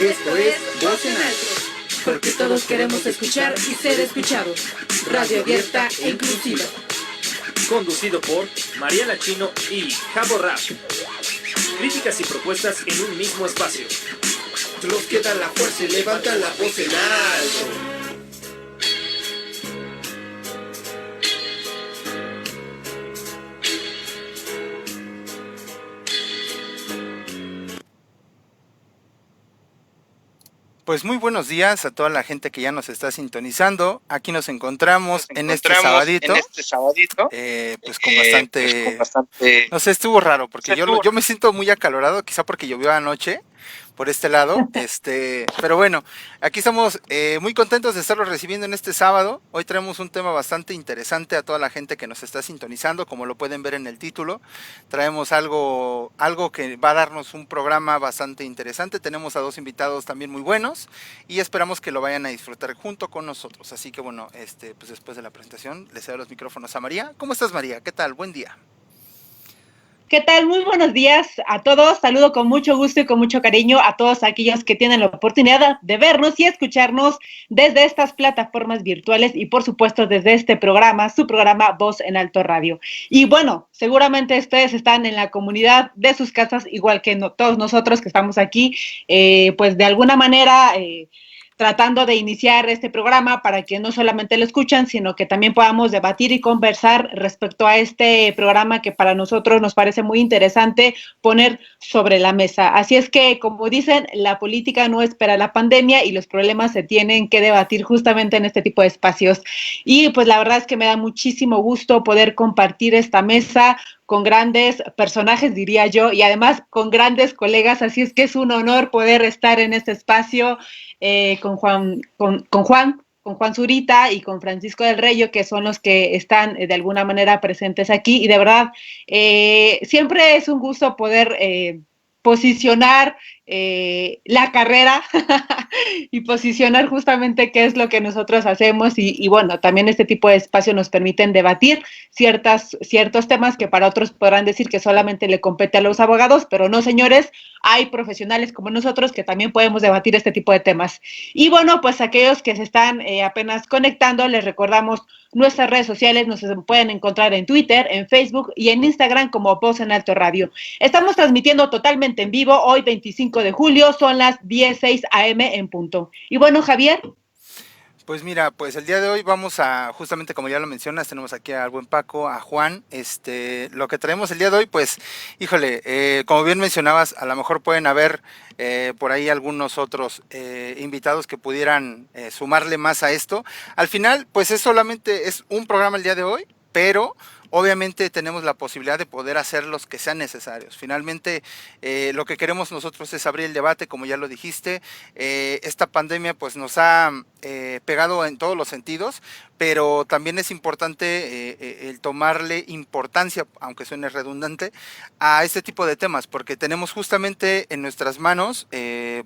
Esto es Voz en Alto, porque todos queremos escuchar y ser escuchados. Radio abierta e inclusiva. Conducido por Mariela Chino y Jabo Rap. Críticas y propuestas en un mismo espacio. Los que dan la fuerza y levantan la voz en alto. Pues muy buenos días a toda la gente que ya nos está sintonizando. Aquí nos encontramos en este sabadito. Pues con bastante... No sé, estuvo raro porque yo me siento muy acalorado, quizá porque llovió anoche por este lado, pero bueno, aquí estamos muy contentos de estarlos recibiendo en este sábado. Hoy traemos un tema bastante interesante a toda la gente que nos está sintonizando, como lo pueden ver en el título. Traemos algo que va a darnos un programa bastante interesante. Tenemos a dos invitados también muy buenos y esperamos que lo vayan a disfrutar junto con nosotros. Así que bueno, pues después de la presentación les cedo los micrófonos a María. ¿Cómo estás, María? ¿Qué tal? Buen día. ¿Qué tal? Muy buenos días a todos. Saludo con mucho gusto y con mucho cariño a todos aquellos que tienen la oportunidad de vernos y escucharnos desde estas plataformas virtuales y por supuesto desde este programa, su programa Voz en Alto Radio. Y bueno, seguramente ustedes están en la comunidad de sus casas, igual que todos nosotros que estamos aquí, pues de alguna manera... tratando de iniciar este programa para que no solamente lo escuchan, sino que también podamos debatir y conversar respecto a este programa que para nosotros nos parece muy interesante poner sobre la mesa. Así es que, como dicen, la política no espera la pandemia y los problemas se tienen que debatir justamente en este tipo de espacios. Y pues la verdad es que me da muchísimo gusto poder compartir esta mesa con grandes personajes, diría yo, y además con grandes colegas, así es que es un honor poder estar en este espacio con Juan Zurita y con Francisco del Reyo, que son los que están de alguna manera presentes aquí, y de verdad, siempre es un gusto poder posicionar la carrera y posicionar justamente qué es lo que nosotros hacemos y bueno, también este tipo de espacios nos permiten debatir ciertos temas que para otros podrán decir que solamente le compete a los abogados, pero no, señores, hay profesionales como nosotros que también podemos debatir este tipo de temas. Y bueno, pues aquellos que se están apenas conectando, les recordamos nuestras redes sociales, nos pueden encontrar en Twitter, en Facebook y en Instagram como Voz en Alto Radio. Estamos transmitiendo totalmente en vivo, hoy 25 de julio, son las 10:06 a.m. en punto. Y bueno, Javier. Pues mira, pues el día de hoy vamos a, justamente como ya lo mencionas, tenemos aquí al buen Paco, a Juan, lo que traemos el día de hoy, pues, híjole, como bien mencionabas, a lo mejor pueden haber por ahí algunos otros invitados que pudieran sumarle más a esto. Al final, pues es un programa el día de hoy, pero obviamente tenemos la posibilidad de poder hacer los que sean necesarios. Finalmente, lo que queremos nosotros es abrir el debate, como ya lo dijiste. Esta pandemia pues nos ha pegado en todos los sentidos, pero también es importante el tomarle importancia, aunque suene redundante, a este tipo de temas, porque tenemos justamente en nuestras manos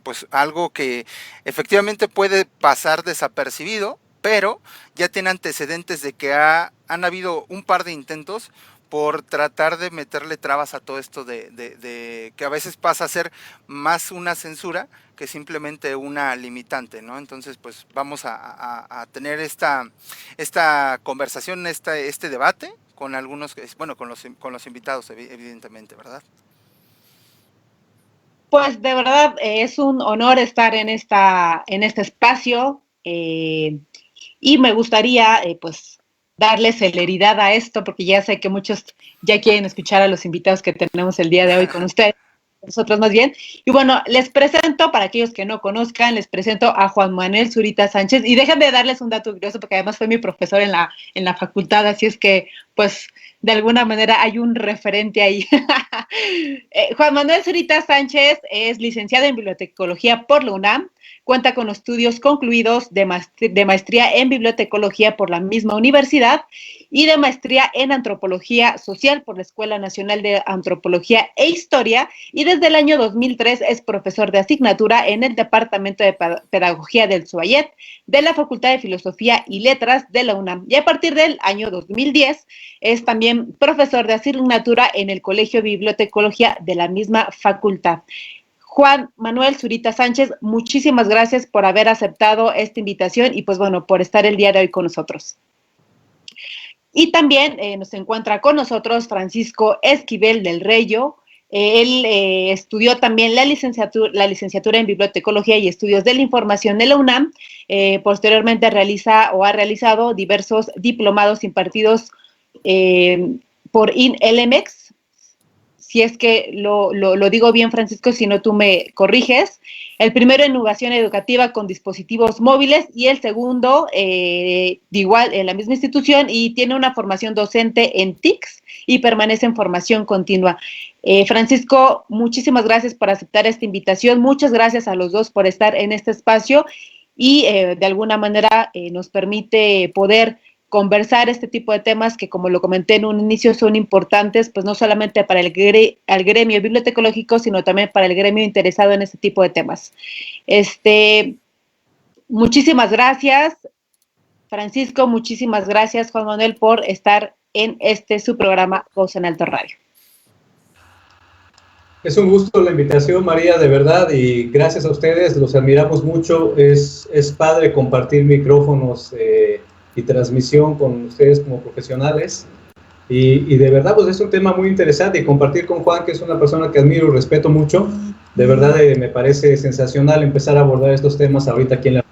pues algo que efectivamente puede pasar desapercibido, pero ya tiene antecedentes de que han habido un par de intentos por tratar de meterle trabas a todo esto de que a veces pasa a ser más una censura que simplemente una limitante, ¿no? Entonces, pues vamos a tener esta conversación, este debate con algunos, bueno, con los invitados, evidentemente, ¿verdad? Pues de verdad es un honor estar en este espacio. Y me gustaría, pues, darle celeridad a esto, porque ya sé que muchos ya quieren escuchar a los invitados que tenemos el día de hoy con ustedes, nosotros más bien. Y bueno, les presento, para aquellos que no conozcan, les presento a Juan Manuel Zurita Sánchez. Y déjenme darles un dato curioso, porque además fue mi profesor en la facultad, así es que, pues, de alguna manera hay un referente ahí. Juan Manuel Zurita Sánchez es licenciado en bibliotecología por la UNAM, cuenta con estudios concluidos de maestría en bibliotecología por la misma universidad y de maestría en antropología social por la Escuela Nacional de Antropología e Historia, y desde el año 2003 es profesor de asignatura en el Departamento de Pedagogía del SUAYET de la Facultad de Filosofía y Letras de la UNAM, y a partir del año 2010 es también profesor de asignatura en el Colegio de Bibliotecología de la misma facultad. Juan Manuel Zurita Sánchez, muchísimas gracias por haber aceptado esta invitación y pues bueno, por estar el día de hoy con nosotros. Y también nos encuentra con nosotros Francisco Esquivel del Reyo. Él estudió también la licenciatura en Bibliotecología y Estudios de la Información de la UNAM. Posteriormente ha realizado diversos diplomados impartidos por INLMEX. Si es que lo digo bien, Francisco, si no tú me corriges. El primero en innovación educativa con dispositivos móviles y el segundo, igual en la misma institución, y tiene una formación docente en TICS y permanece en formación continua. Francisco, muchísimas gracias por aceptar esta invitación. Muchas gracias a los dos por estar en este espacio y de alguna manera nos permite poder conversar este tipo de temas que, como lo comenté en un inicio, son importantes, pues no solamente para el gremio bibliotecológico, sino también para el gremio interesado en este tipo de temas. Muchísimas gracias, Francisco, muchísimas gracias, Juan Manuel, por estar en su programa Voz en Alto Radio. Es un gusto la invitación, María, de verdad, y gracias a ustedes, los admiramos mucho. Es padre compartir micrófonos y transmisión con ustedes como profesionales, y de verdad pues es un tema muy interesante, y compartir con Juan, que es una persona que admiro y respeto mucho. De verdad me parece sensacional empezar a abordar estos temas ahorita aquí en la...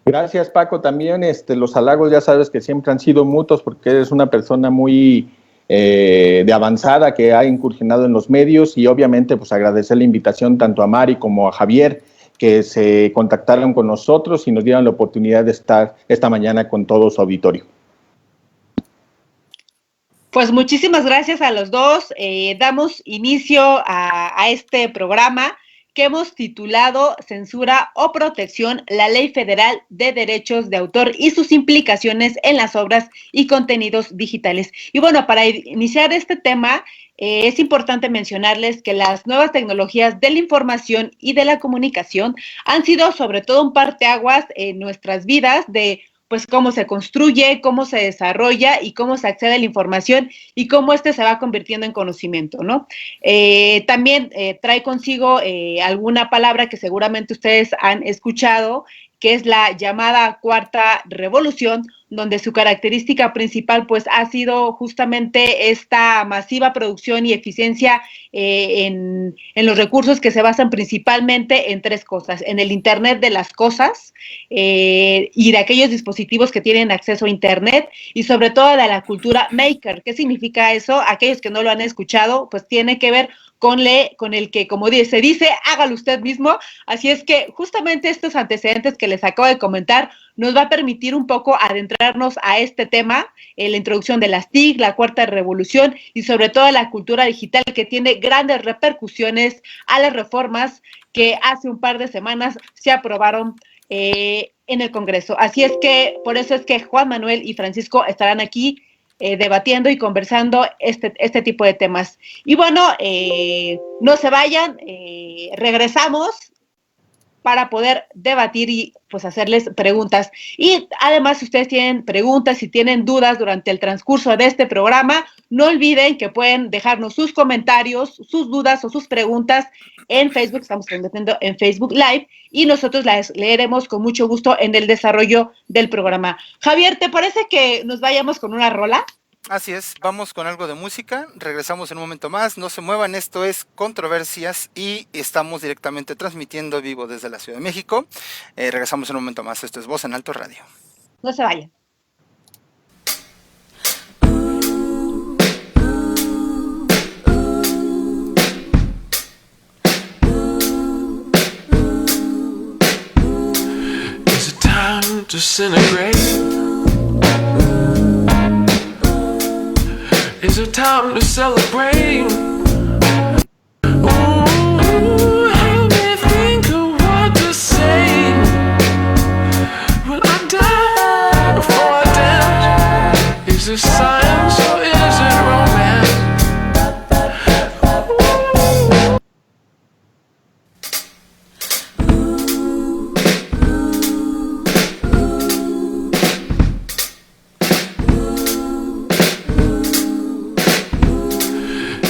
Gracias, Paco, también los halagos ya sabes que siempre han sido mutuos, porque eres una persona muy de avanzada que ha incursionado en los medios, y obviamente pues agradecer la invitación tanto a Mari como a Javier, que se contactaron con nosotros y nos dieron la oportunidad de estar esta mañana con todo su auditorio. Pues muchísimas gracias a los dos. Damos inicio a este programa que hemos titulado Censura o Protección, la Ley Federal de Derechos de Autor y sus implicaciones en las obras y contenidos digitales. Y bueno, para iniciar este tema, es importante mencionarles que las nuevas tecnologías de la información y de la comunicación han sido sobre todo un parteaguas en nuestras vidas de pues cómo se construye, cómo se desarrolla y cómo se accede a la información y cómo se va convirtiendo en conocimiento, ¿no? También trae consigo alguna palabra que seguramente ustedes han escuchado, que es la llamada Cuarta Revolución, donde su característica principal pues ha sido justamente esta masiva producción y eficiencia en los recursos que se basan principalmente en tres cosas: en el Internet de las cosas y de aquellos dispositivos que tienen acceso a Internet, y sobre todo de la cultura maker. ¿Qué significa eso? Aquellos que no lo han escuchado, pues tiene que ver con el que, como se dice, hágalo usted mismo. Así es que justamente estos antecedentes que les acabo de comentar nos va a permitir un poco adentrarnos a este tema, la introducción de las TIC, la Cuarta Revolución y sobre todo la cultura digital, que tiene grandes repercusiones a las reformas que hace un par de semanas se aprobaron en el Congreso. Así es que por eso es que Juan Manuel y Francisco estarán aquí debatiendo y conversando este tipo de temas. Y bueno, no se vayan, regresamos para poder debatir y pues hacerles preguntas. Y además, si ustedes tienen preguntas, si tienen dudas durante el transcurso de este programa, no olviden que pueden dejarnos sus comentarios, sus dudas o sus preguntas en Facebook. Estamos transmitiendo en Facebook Live y nosotros las leeremos con mucho gusto en el desarrollo del programa. Javier, ¿te parece que nos vayamos con una rola? Así es, vamos con algo de música, regresamos en un momento más, no se muevan, esto es Controversias y estamos directamente transmitiendo vivo desde la Ciudad de México. Regresamos en un momento más, esto es Voz en Alto Radio. No se vayan. Is it time to disintegrate? Is it time to celebrate? Ooh, help me think of what to say. Will I die before I dance? Is this science or is it romance?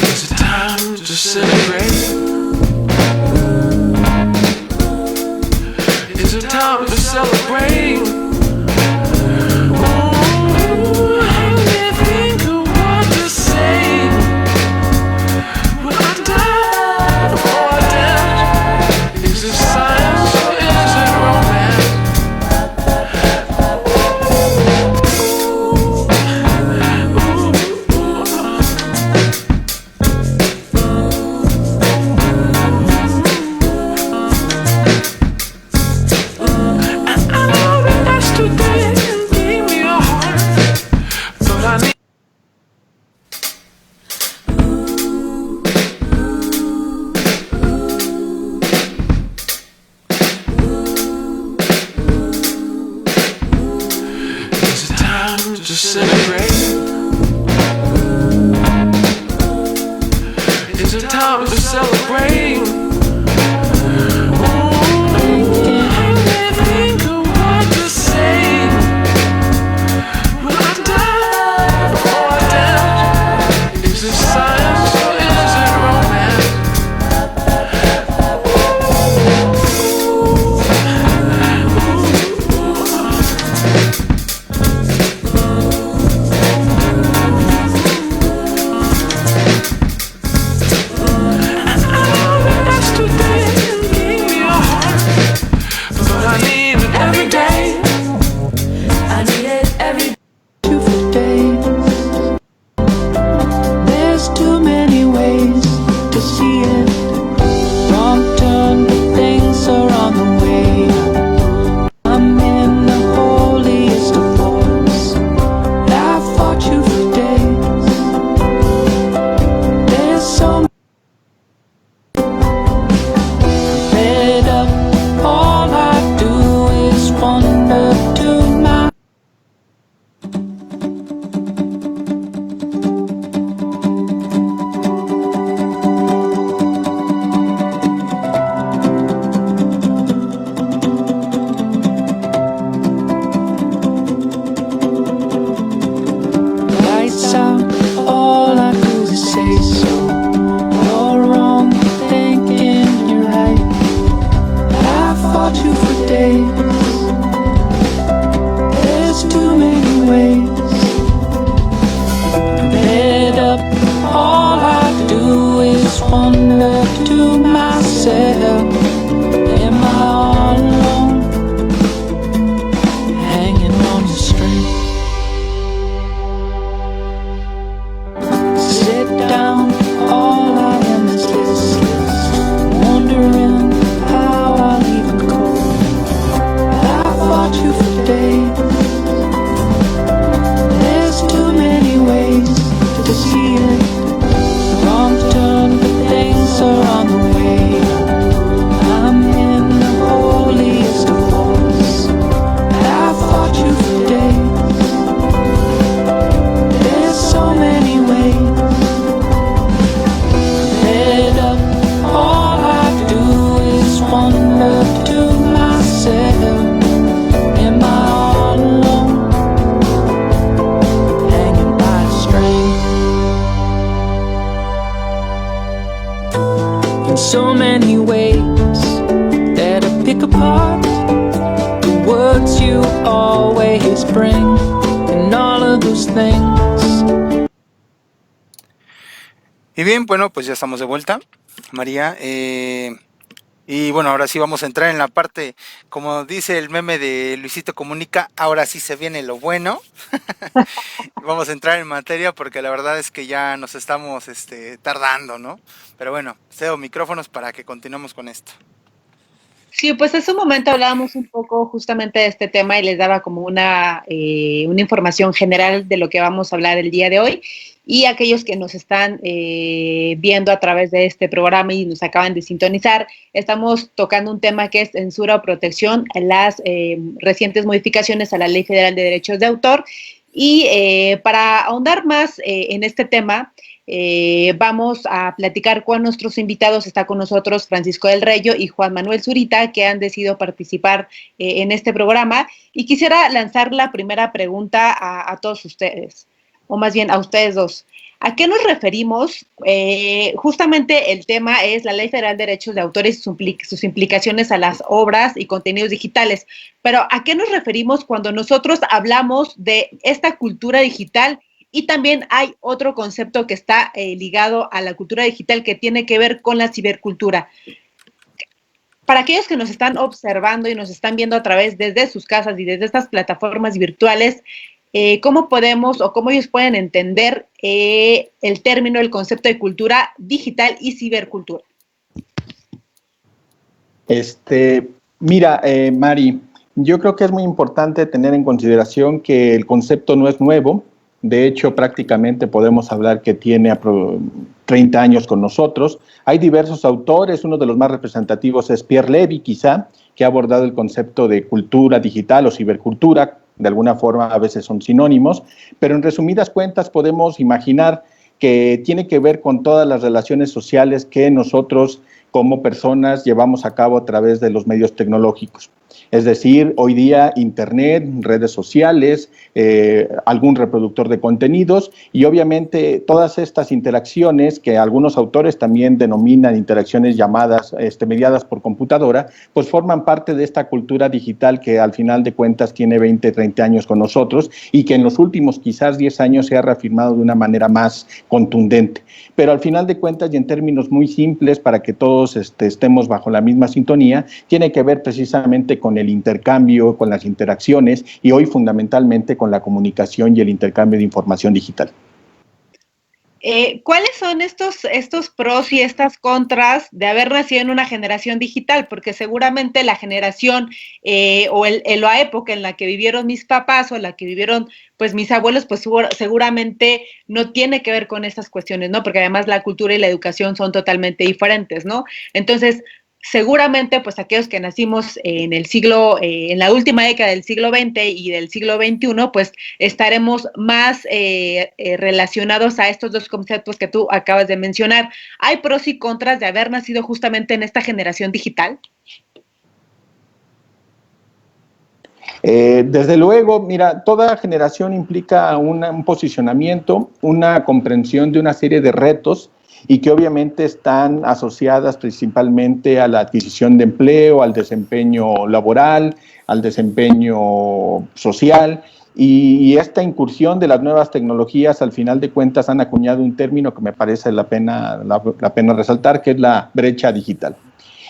Is it time disintegrate? Is it time to celebrate? Ooh, I think of what to say. Will I die before I dance? Is it science or is it romance? Disintegrate. Is it time to celebrate? Think of what to say. Will I die before I dance? Is it science or is it romance? So many ways that I pick apart the words you always bring and all of those things. Y bien, bueno, pues ya estamos de vuelta, María. Y bueno, ahora sí vamos a entrar en la parte, como dice el meme de Luisito Comunica, ahora sí se viene lo bueno. Vamos a entrar en materia porque la verdad es que ya nos estamos tardando, ¿no? Pero bueno, cedo micrófonos para que continuemos con esto. Sí, pues hace un momento hablábamos un poco justamente de este tema y les daba como una información general de lo que vamos a hablar el día de hoy. Y aquellos que nos están viendo a través de este programa y nos acaban de sintonizar, estamos tocando un tema que es censura o protección, las recientes modificaciones a la Ley Federal de Derechos de Autor. Y para ahondar más en este tema, vamos a platicar con nuestros invitados. Está con nosotros Francisco del Reyo y Juan Manuel Zurita, que han decidido participar en este programa. Y quisiera lanzar la primera pregunta a todos ustedes, o más bien a ustedes dos. ¿A qué nos referimos? Justamente el tema es la Ley Federal de Derechos de Autor y sus implicaciones a las obras y contenidos digitales. Pero ¿a qué nos referimos cuando nosotros hablamos de esta cultura digital? Y también hay otro concepto que está ligado a la cultura digital que tiene que ver con la cibercultura. Para aquellos que nos están observando y nos están viendo a través desde sus casas y desde estas plataformas virtuales, ¿cómo podemos o cómo ellos pueden entender el término, el concepto de cultura digital y cibercultura? Mira, Mari, yo creo que es muy importante tener en consideración que el concepto no es nuevo. De hecho, prácticamente podemos hablar que tiene 30 años con nosotros. Hay diversos autores, uno de los más representativos es Pierre Levy, quizá, que ha abordado el concepto de cultura digital o cibercultura. De alguna forma a veces son sinónimos, pero en resumidas cuentas podemos imaginar que tiene que ver con todas las relaciones sociales que nosotros como personas llevamos a cabo a través de los medios tecnológicos. Es decir, hoy día Internet, redes sociales, algún reproductor de contenidos y obviamente todas estas interacciones que algunos autores también denominan interacciones llamadas, mediadas por computadora, pues forman parte de esta cultura digital que al final de cuentas tiene 20, 30 años con nosotros y que en los últimos quizás 10 años se ha reafirmado de una manera más contundente. Pero al final de cuentas y en términos muy simples para que todos estemos bajo la misma sintonía, tiene que ver precisamente con el intercambio, con las interacciones y hoy fundamentalmente con la comunicación y el intercambio de información digital. ¿Cuáles son estos pros y estas contras de haber nacido en una generación digital? Porque seguramente la generación o la época en la que vivieron mis papás o la que vivieron pues mis abuelos, pues seguramente no tiene que ver con estas cuestiones, ¿no? Porque además la cultura y la educación son totalmente diferentes, ¿no? Entonces, seguramente, pues aquellos que nacimos en el siglo, en la última década del siglo XX y del siglo XXI, pues estaremos más relacionados a estos dos conceptos que tú acabas de mencionar. ¿Hay pros y contras de haber nacido justamente en esta generación digital? Desde luego, mira, toda generación implica un posicionamiento, una comprensión de una serie de retos y que obviamente están asociadas principalmente a la adquisición de empleo, al desempeño laboral, al desempeño social, y esta incursión de las nuevas tecnologías al final de cuentas han acuñado un término que me parece la pena resaltar, que es la brecha digital.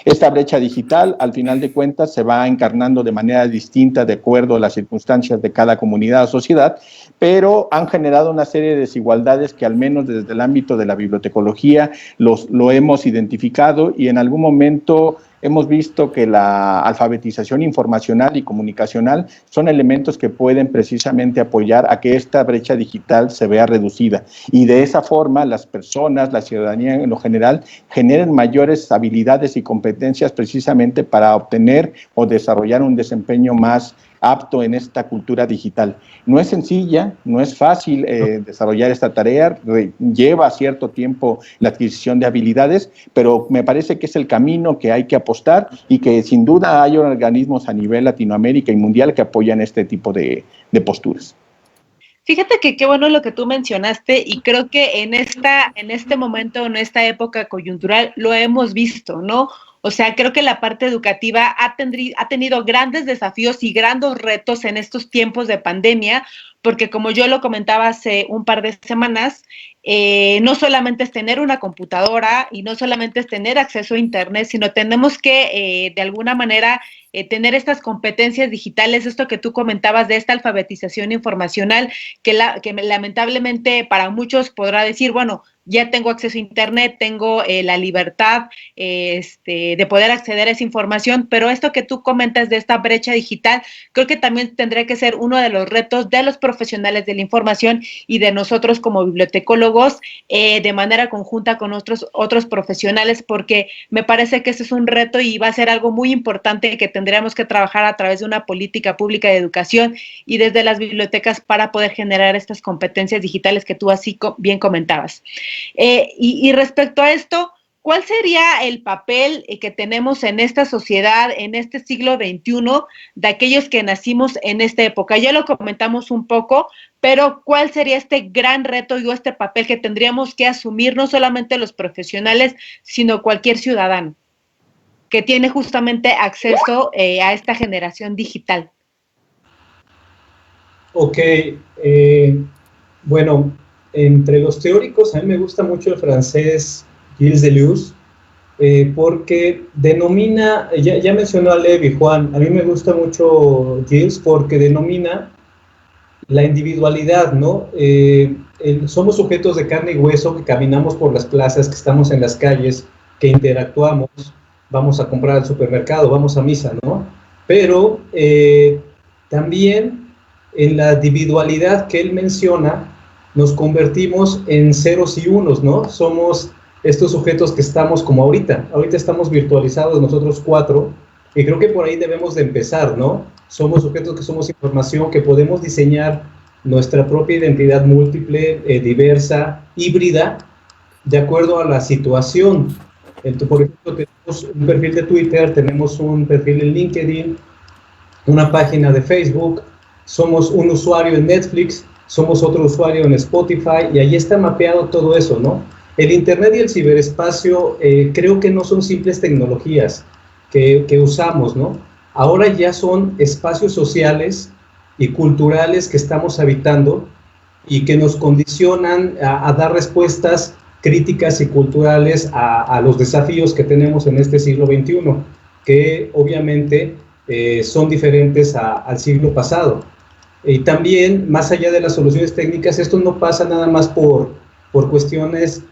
Esta brecha digital, al final de cuentas, se va encarnando de manera distinta de acuerdo a las circunstancias de cada comunidad o sociedad, pero han generado una serie de desigualdades que al menos desde el ámbito de la bibliotecología lo hemos identificado y en algún momento hemos visto que la alfabetización informacional y comunicacional son elementos que pueden precisamente apoyar a que esta brecha digital se vea reducida y de esa forma las personas, la ciudadanía en lo general, generen mayores habilidades y competencias precisamente para obtener o desarrollar un desempeño más apto en esta cultura digital. No es sencilla, no es fácil desarrollar esta tarea, lleva cierto tiempo la adquisición de habilidades, pero me parece que es el camino que hay que apostar y que sin duda hay organismos a nivel Latinoamérica y mundial que apoyan este tipo de posturas. Fíjate que qué bueno lo que tú mencionaste y creo que en este momento, en esta época coyuntural, lo hemos visto, ¿no? O sea, creo que la parte educativa ha tenido grandes desafíos y grandes retos en estos tiempos de pandemia, porque como yo lo comentaba hace un par de semanas, no solamente es tener una computadora y no solamente es tener acceso a Internet, sino tenemos que de alguna manera tener estas competencias digitales, esto que tú comentabas de esta alfabetización informacional, que lamentablemente para muchos podrá decir, bueno, ya tengo acceso a Internet, tengo la libertad de poder acceder a esa información, pero esto que tú comentas de esta brecha digital, creo que también tendría que ser uno de los retos de los profesionales de la información y de nosotros como bibliotecólogos de manera conjunta con otros profesionales, porque me parece que ese es un reto y va a ser algo muy importante que tendríamos que trabajar a través de una política pública de educación y desde las bibliotecas para poder generar estas competencias digitales que tú así bien comentabas. Y respecto a esto, ¿cuál sería el papel que tenemos en esta sociedad, en este siglo XXI, de aquellos que nacimos en esta época? Ya lo comentamos un poco, pero ¿cuál sería este gran reto y este papel que tendríamos que asumir no solamente los profesionales, sino cualquier ciudadano que tiene justamente acceso a esta generación digital? Ok, bueno, entre los teóricos a mí me gusta mucho el francés Gilles Deleuze, porque denomina, ya mencionó a Levi, Juan, a mí me gusta mucho Gilles porque denomina la individualidad, ¿no? Somos sujetos de carne y hueso que caminamos por las plazas, que estamos en las calles, que interactuamos, vamos a comprar al supermercado, vamos a misa, ¿no? Pero también en la individualidad que él menciona, nos convertimos en ceros y unos, ¿no? Somos estos sujetos que estamos como ahorita estamos virtualizados nosotros cuatro, y creo que por ahí debemos de empezar, ¿no? Somos sujetos que somos información, que podemos diseñar nuestra propia identidad múltiple, diversa, híbrida, de acuerdo a la situación. Entonces, por ejemplo, tenemos un perfil de Twitter, tenemos un perfil en LinkedIn, una página de Facebook, somos un usuario en Netflix, somos otro usuario en Spotify, y ahí está mapeado todo eso, ¿no? El Internet y el ciberespacio creo que no son simples tecnologías que usamos, ¿no? Ahora ya son espacios sociales y culturales que estamos habitando y que nos condicionan a dar respuestas críticas y culturales a los desafíos que tenemos en este siglo XXI, que obviamente son diferentes al siglo pasado. Y también, más allá de las soluciones técnicas, esto no pasa nada más por cuestiones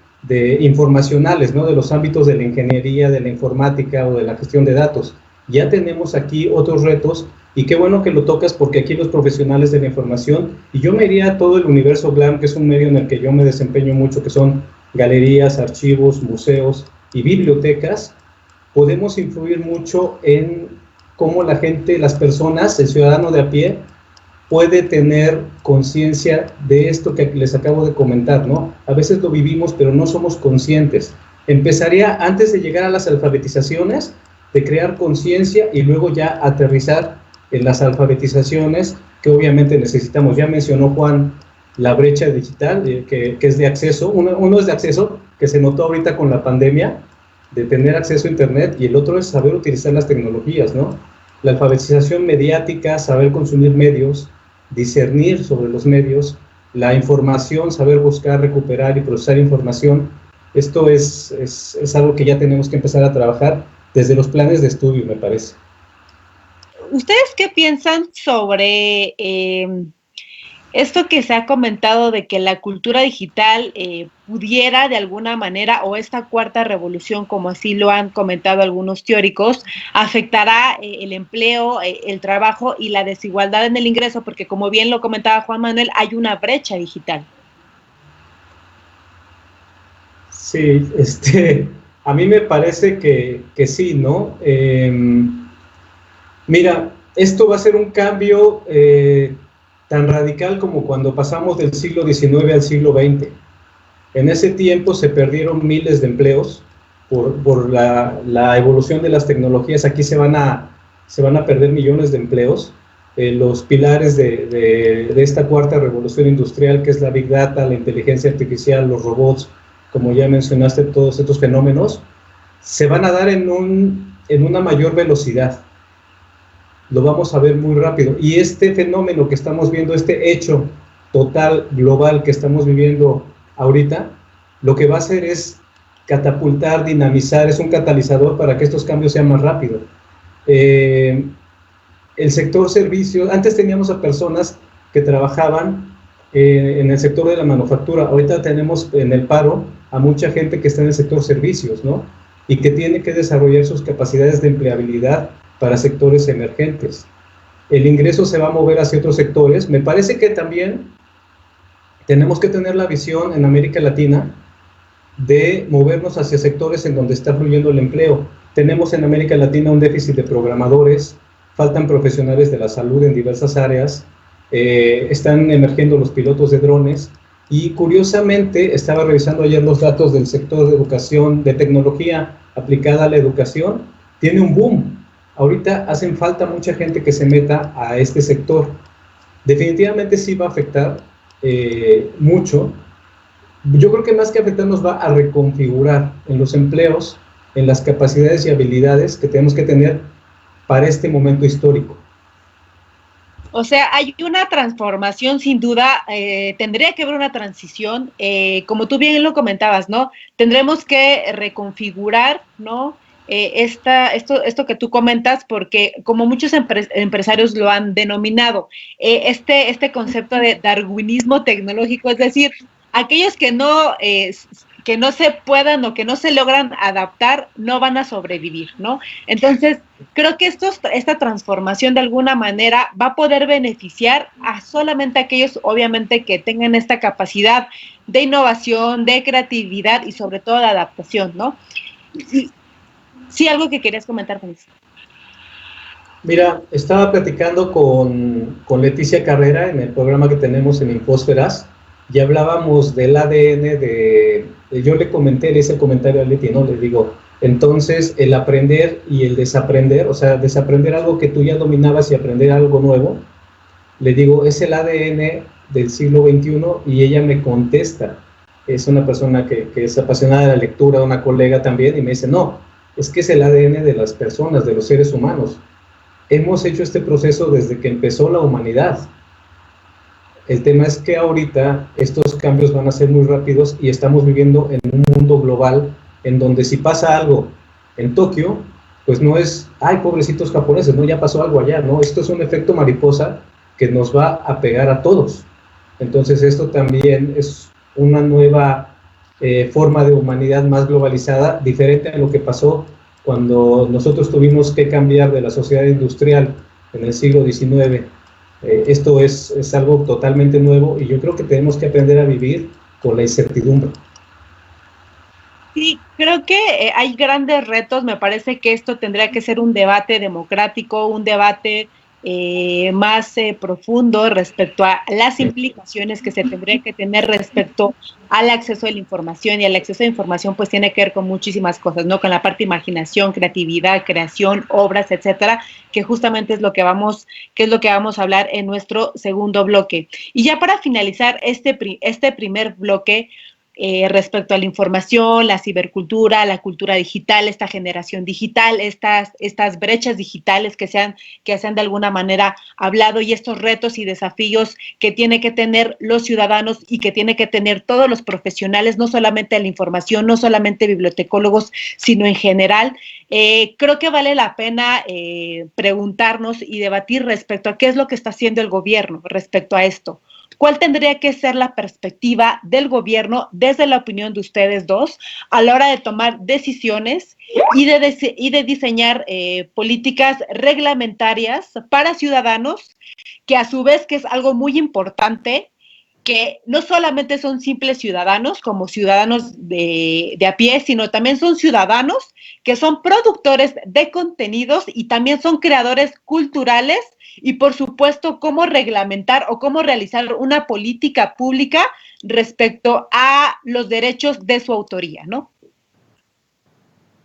informacionales, ¿no? De los ámbitos de la ingeniería, de la informática o de la gestión de datos. Ya tenemos aquí otros retos, y qué bueno que lo tocas, porque aquí los profesionales de la información, y yo me iría a todo el universo GLAM, que es un medio en el que yo me desempeño mucho, que son galerías, archivos, museos y bibliotecas, podemos influir mucho en cómo la gente, las personas, el ciudadano de a pie, puede tener conciencia de esto que les acabo de comentar, ¿no? A veces lo vivimos, pero no somos conscientes. Empezaría, antes de llegar a las alfabetizaciones, de crear conciencia y luego ya aterrizar en las alfabetizaciones que obviamente necesitamos. Ya mencionó Juan la brecha digital, que es de acceso. Uno es de acceso, que se notó ahorita con la pandemia, de tener acceso a Internet, y el otro es saber utilizar las tecnologías, ¿no? La alfabetización mediática, saber consumir medios, discernir sobre los medios, la información, saber buscar, recuperar y procesar información. Esto es algo que ya tenemos que empezar a trabajar desde los planes de estudio, me parece. ¿Ustedes qué piensan sobre esto que se ha comentado de que la cultura digital pudiera de alguna manera, o esta cuarta revolución, como así lo han comentado algunos teóricos, afectará el empleo, el trabajo y la desigualdad en el ingreso? Porque como bien lo comentaba Juan Manuel, hay una brecha digital. Sí, a mí me parece que sí, ¿no? Mira, esto va a ser un cambio tan radical como cuando pasamos del siglo XIX al siglo XX. En ese tiempo se perdieron miles de empleos por la evolución de las tecnologías. Aquí se van a perder millones de empleos. Los pilares de esta cuarta revolución industrial, que es la Big Data, la inteligencia artificial, los robots, como ya mencionaste, todos estos fenómenos, se van a dar en una mayor velocidad. Lo vamos a ver muy rápido. Y este fenómeno que estamos viendo, este hecho total, global que estamos viviendo ahorita, lo que va a hacer es catapultar, dinamizar, es un catalizador para que estos cambios sean más rápidos. El sector servicios, antes teníamos a personas que trabajaban en el sector de la manufactura, ahorita tenemos en el paro a mucha gente que está en el sector servicios, ¿no? Y que tiene que desarrollar sus capacidades de empleabilidad para sectores emergentes. El ingreso se va a mover hacia otros sectores. Me parece que también tenemos que tener la visión en América Latina de movernos hacia sectores en donde está fluyendo el empleo. Tenemos en América Latina un déficit de programadores, faltan profesionales de la salud en diversas áreas, están emergiendo los pilotos de drones, Y curiosamente, estaba revisando ayer los datos del sector de educación, de tecnología aplicada a la educación, tiene un boom. Ahorita hacen falta mucha gente que se meta a este sector. Definitivamente sí va a afectar mucho. Yo creo que más que afectar nos va a reconfigurar en los empleos, en las capacidades y habilidades que tenemos que tener para este momento histórico. O sea, hay una transformación sin duda, tendría que haber una transición, como tú bien lo comentabas, ¿no? Tendremos que reconfigurar, ¿no? Esto que tú comentas, porque como muchos empresarios lo han denominado, este concepto de darwinismo tecnológico, es decir, aquellos que no se puedan o que no se logran adaptar, no van a sobrevivir, ¿no? Entonces, creo que esta transformación de alguna manera va a poder beneficiar a solamente aquellos, obviamente, que tengan esta capacidad de innovación, de creatividad y sobre todo de adaptación, ¿no? Y, sí, algo que querías comentar, Luis. Mira, estaba platicando con Leticia Carrera en el programa que tenemos en Infósferas y hablábamos del ADN yo le comenté, le hice el comentario a Leti, ¿no? Le digo, entonces el aprender y el desaprender, o sea, desaprender algo que tú ya dominabas y aprender algo nuevo, le digo, es el ADN del siglo XXI y ella me contesta, es una persona que es apasionada de la lectura, una colega también, y me dice, no, es que es el ADN de las personas, de los seres humanos. Hemos hecho este proceso desde que empezó la humanidad. El tema es que ahorita estos cambios van a ser muy rápidos y estamos viviendo en un mundo global en donde si pasa algo en Tokio, pues no es, ay, pobrecitos japoneses, no, ya pasó algo allá, no, esto es un efecto mariposa que nos va a pegar a todos. Entonces esto también es una nueva forma de humanidad más globalizada, diferente a lo que pasó cuando nosotros tuvimos que cambiar de la sociedad industrial en el siglo XIX. Esto es algo totalmente nuevo y yo creo que tenemos que aprender a vivir con la incertidumbre. Sí, creo que hay grandes retos. Me parece que esto tendría que ser un debate democrático, un debate más profundo respecto a las implicaciones que se tendría que tener respecto al acceso a la información, y el acceso a la información pues tiene que ver con muchísimas cosas, ¿no? Con la parte de imaginación, creatividad, creación, obras, etcétera, que justamente es lo que vamos a hablar en nuestro segundo bloque. Y ya para finalizar este primer bloque, respecto a la información, la cibercultura, la cultura digital, esta generación digital, estas brechas digitales que se han de alguna manera hablado, y estos retos y desafíos que tiene que tener los ciudadanos y que tiene que tener todos los profesionales, no solamente de la información, no solamente bibliotecólogos, sino en general. Creo que vale la pena preguntarnos y debatir respecto a qué es lo que está haciendo el gobierno respecto a esto. ¿Cuál tendría que ser la perspectiva del gobierno desde la opinión de ustedes dos a la hora de tomar decisiones y de diseñar políticas reglamentarias para ciudadanos, que a su vez que es algo muy importante, que no solamente son simples ciudadanos como ciudadanos de a pie, sino también son ciudadanos que son productores de contenidos y también son creadores culturales, y por supuesto cómo reglamentar o cómo realizar una política pública respecto a los derechos de su autoría, ¿no?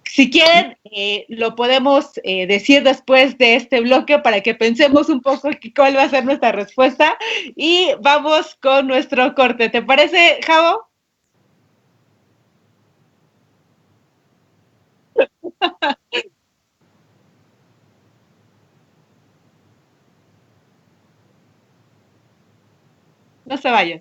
Si quieren, lo podemos decir después de este bloque para que pensemos un poco cuál va a ser nuestra respuesta, y vamos con nuestro corte. ¿Te parece, Javo? No se vayan.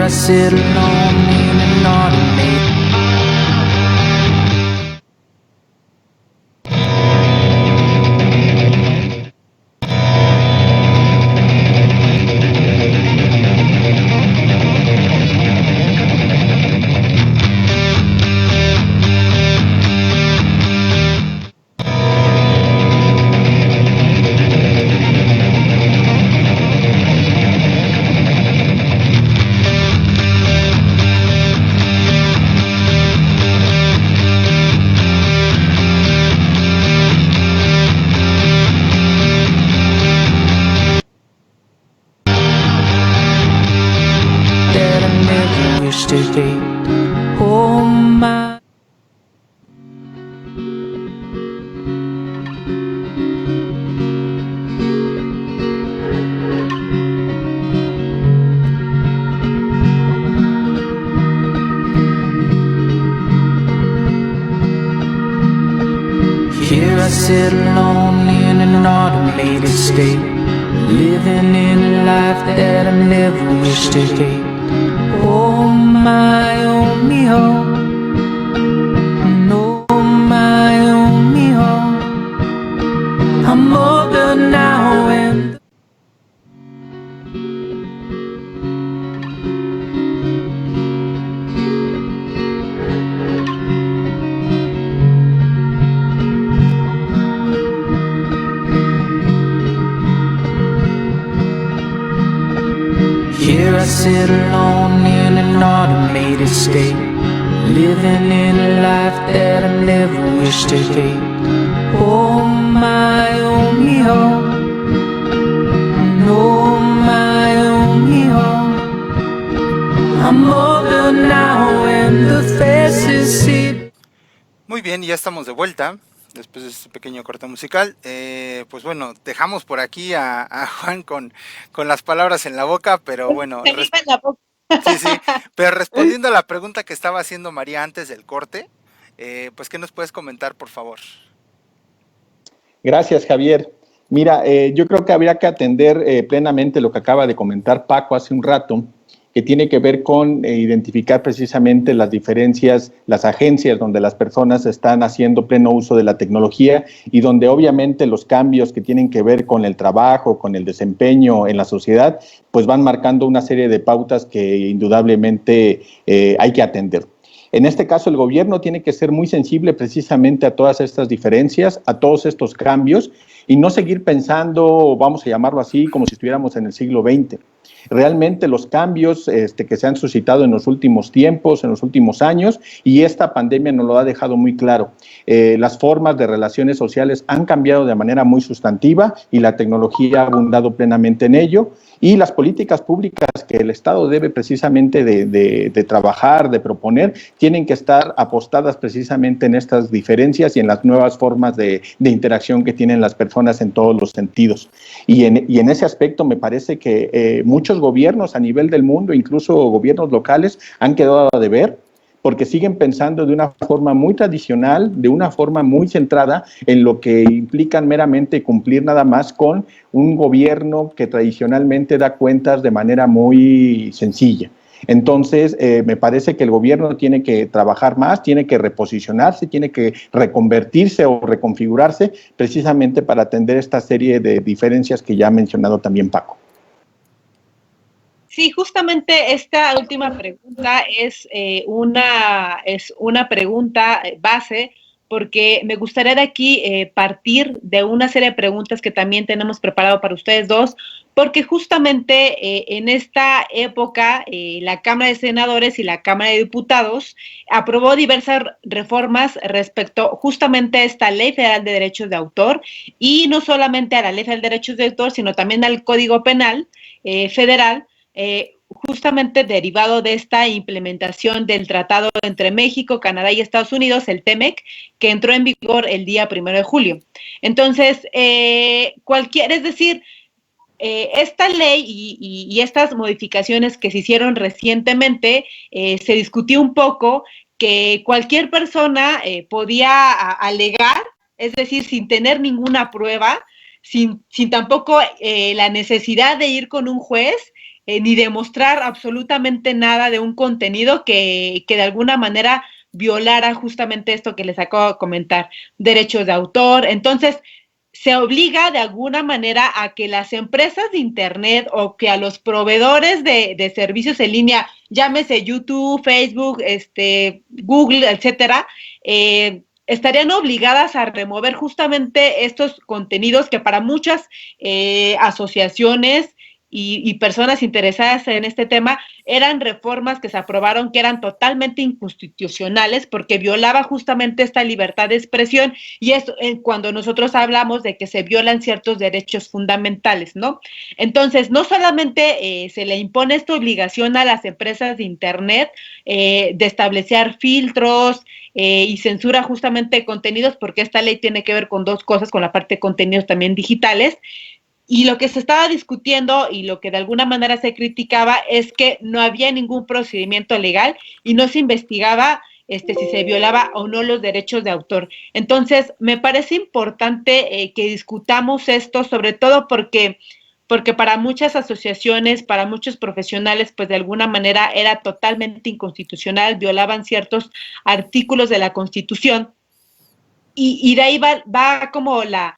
I sit alone in an automated. That I never wish to hate. Oh my. Here I sit alone in an automated state, living in a life that I never wish to hate. Oh my, oh me, oh. No, my, oh me, oh. I'm older now and here I sit alone in an automated state, living in a life that I never wish to hate. Oh my, oh me, oh. No, my, oh me, oh. I'm older now and the faces see. Muy bien, ya estamos de vuelta después de este pequeño corte musical. Pues bueno, dejamos por aquí a Juan con las palabras en la boca, pero bueno, Se rifa en la boca. sí, sí, pero respondiendo a la pregunta que estaba haciendo María antes del corte, pues ¿qué nos puedes comentar, por favor? Gracias, Javier. Mira, yo creo que habría que atender plenamente lo que acaba de comentar Paco hace un rato, que tiene que ver con identificar precisamente las diferencias, las agencias donde las personas están haciendo pleno uso de la tecnología y donde obviamente los cambios que tienen que ver con el trabajo, con el desempeño en la sociedad, pues van marcando una serie de pautas que indudablemente hay que atender. En este caso, el gobierno tiene que ser muy sensible precisamente a todas estas diferencias, a todos estos cambios y no seguir pensando, vamos a llamarlo así, como si estuviéramos en el siglo XX. Realmente los cambios que se han suscitado en los últimos tiempos, en los últimos años, y esta pandemia nos lo ha dejado muy claro. Las formas de relaciones sociales han cambiado de manera muy sustantiva y la tecnología ha abundado plenamente en ello. Y las políticas públicas que el Estado debe precisamente de trabajar, de proponer, tienen que estar apostadas precisamente en estas diferencias y en las nuevas formas de interacción que tienen las personas en todos los sentidos. Y en ese aspecto me parece que muchos gobiernos a nivel del mundo, incluso gobiernos locales, han quedado a deber, porque siguen pensando de una forma muy tradicional, de una forma muy centrada en lo que implican meramente cumplir nada más con un gobierno que tradicionalmente da cuentas de manera muy sencilla. Entonces, me parece que el gobierno tiene que trabajar más, tiene que reposicionarse, tiene que reconvertirse o reconfigurarse precisamente para atender esta serie de diferencias que ya ha mencionado también Paco. Sí, justamente esta última pregunta es una pregunta base, porque me gustaría de aquí partir de una serie de preguntas que también tenemos preparado para ustedes dos, porque justamente en esta época la Cámara de Senadores y la Cámara de Diputados aprobó diversas reformas respecto justamente a esta Ley Federal de Derechos de Autor, y no solamente a la Ley Federal de Derechos de Autor, sino también al Código Penal Federal, justamente derivado de esta implementación del tratado entre México, Canadá y Estados Unidos, el TEMEC, que entró en vigor el día 1 de julio. Entonces, es decir, esta ley y estas modificaciones que se hicieron recientemente, se discutió un poco que cualquier persona podía alegar, es decir, sin tener ninguna prueba, sin tampoco la necesidad de ir con un juez, ni demostrar absolutamente nada de un contenido que de alguna manera violara justamente esto que les acabo de comentar, derechos de autor. Entonces, se obliga de alguna manera a que las empresas de Internet o que a los proveedores de servicios en línea, llámese YouTube, Facebook, Google, etcétera, estarían obligadas a remover justamente estos contenidos que para muchas asociaciones y personas interesadas en este tema eran reformas que se aprobaron que eran totalmente inconstitucionales porque violaba justamente esta libertad de expresión y es cuando nosotros hablamos de que se violan ciertos derechos fundamentales, ¿no? Entonces, no solamente se le impone esta obligación a las empresas de Internet de establecer filtros y censura justamente de contenidos, porque esta ley tiene que ver con dos cosas, con la parte de contenidos también digitales. Y lo que se estaba discutiendo y lo que de alguna manera se criticaba es que no había ningún procedimiento legal y no se investigaba si se violaba o no los derechos de autor. Entonces, me parece importante que discutamos esto, sobre todo porque para muchas asociaciones, para muchos profesionales, pues de alguna manera era totalmente inconstitucional, violaban ciertos artículos de la Constitución. Y de ahí va como la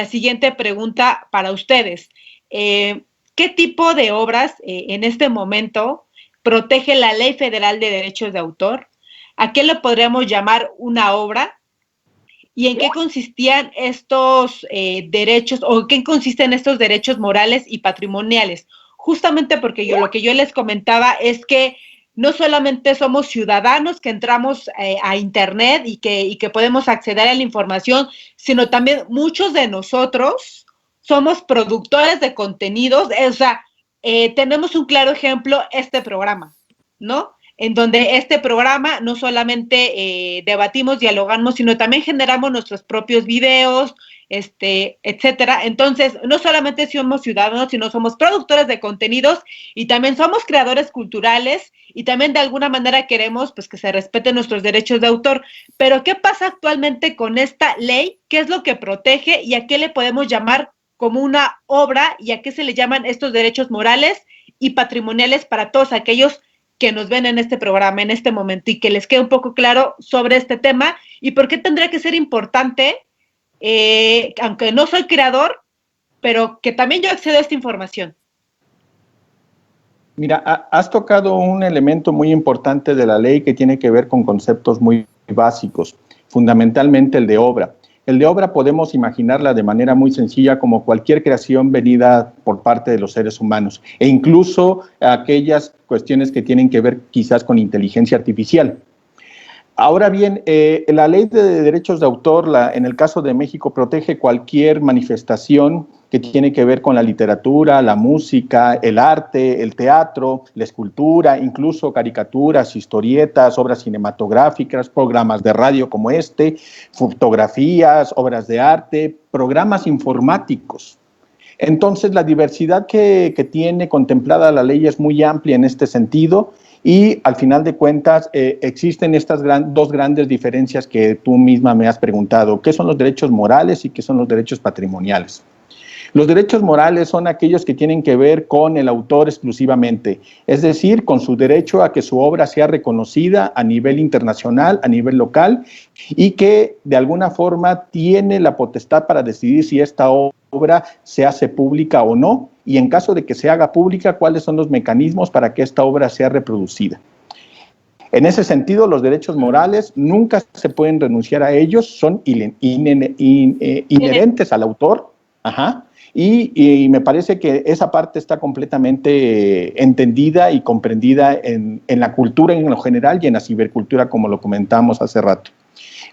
siguiente pregunta para ustedes. ¿Qué tipo de obras en este momento protege la Ley Federal de Derechos de Autor? ¿A qué le podríamos llamar una obra? ¿Y en qué consistían estos derechos o en qué consisten estos derechos morales y patrimoniales? Justamente porque lo que yo les comentaba es que no solamente somos ciudadanos que entramos a Internet y que podemos acceder a la información, sino también muchos de nosotros somos productores de contenidos. O sea, tenemos un claro ejemplo, este programa, ¿no? En donde este programa no solamente debatimos, dialogamos, sino también generamos nuestros propios videos, etcétera. Entonces, no solamente somos ciudadanos, sino somos productores de contenidos y también somos creadores culturales y también de alguna manera queremos pues que se respeten nuestros derechos de autor. Pero ¿qué pasa actualmente con esta ley? ¿Qué es lo que protege y a qué le podemos llamar como una obra y a qué se le llaman estos derechos morales y patrimoniales para todos aquellos que nos ven en este programa, en este momento, y que les quede un poco claro sobre este tema y por qué tendría que ser importante, aunque no soy creador, pero que también yo accedo a esta información? Mira, has tocado un elemento muy importante de la ley que tiene que ver con conceptos muy básicos, fundamentalmente el de obra. El de obra podemos imaginarla de manera muy sencilla como cualquier creación venida por parte de los seres humanos e incluso aquellas cuestiones que tienen que ver quizás con inteligencia artificial. Ahora bien, la ley de derechos de autor, en el caso de México, protege cualquier manifestación que tiene que ver con la literatura, la música, el arte, el teatro, la escultura, incluso caricaturas, historietas, obras cinematográficas, programas de radio como fotografías, obras de arte, programas informáticos. Entonces, la diversidad que tiene contemplada la ley es muy amplia en este sentido. Y al final de cuentas existen estas dos grandes diferencias que tú misma me has preguntado. ¿Qué son los derechos morales y qué son los derechos patrimoniales? Los derechos morales son aquellos que tienen que ver con el autor exclusivamente, es decir, con su derecho a que su obra sea reconocida a nivel internacional, a nivel local, y que de alguna forma tiene la potestad para decidir si esta obra se hace pública o no, y en caso de que se haga pública, cuáles son los mecanismos para que esta obra sea reproducida. En ese sentido, los derechos morales nunca se pueden renunciar a ellos, son inherentes al autor, y me parece que esa parte está completamente entendida y comprendida en la cultura en lo general y en la cibercultura, como lo comentamos hace rato.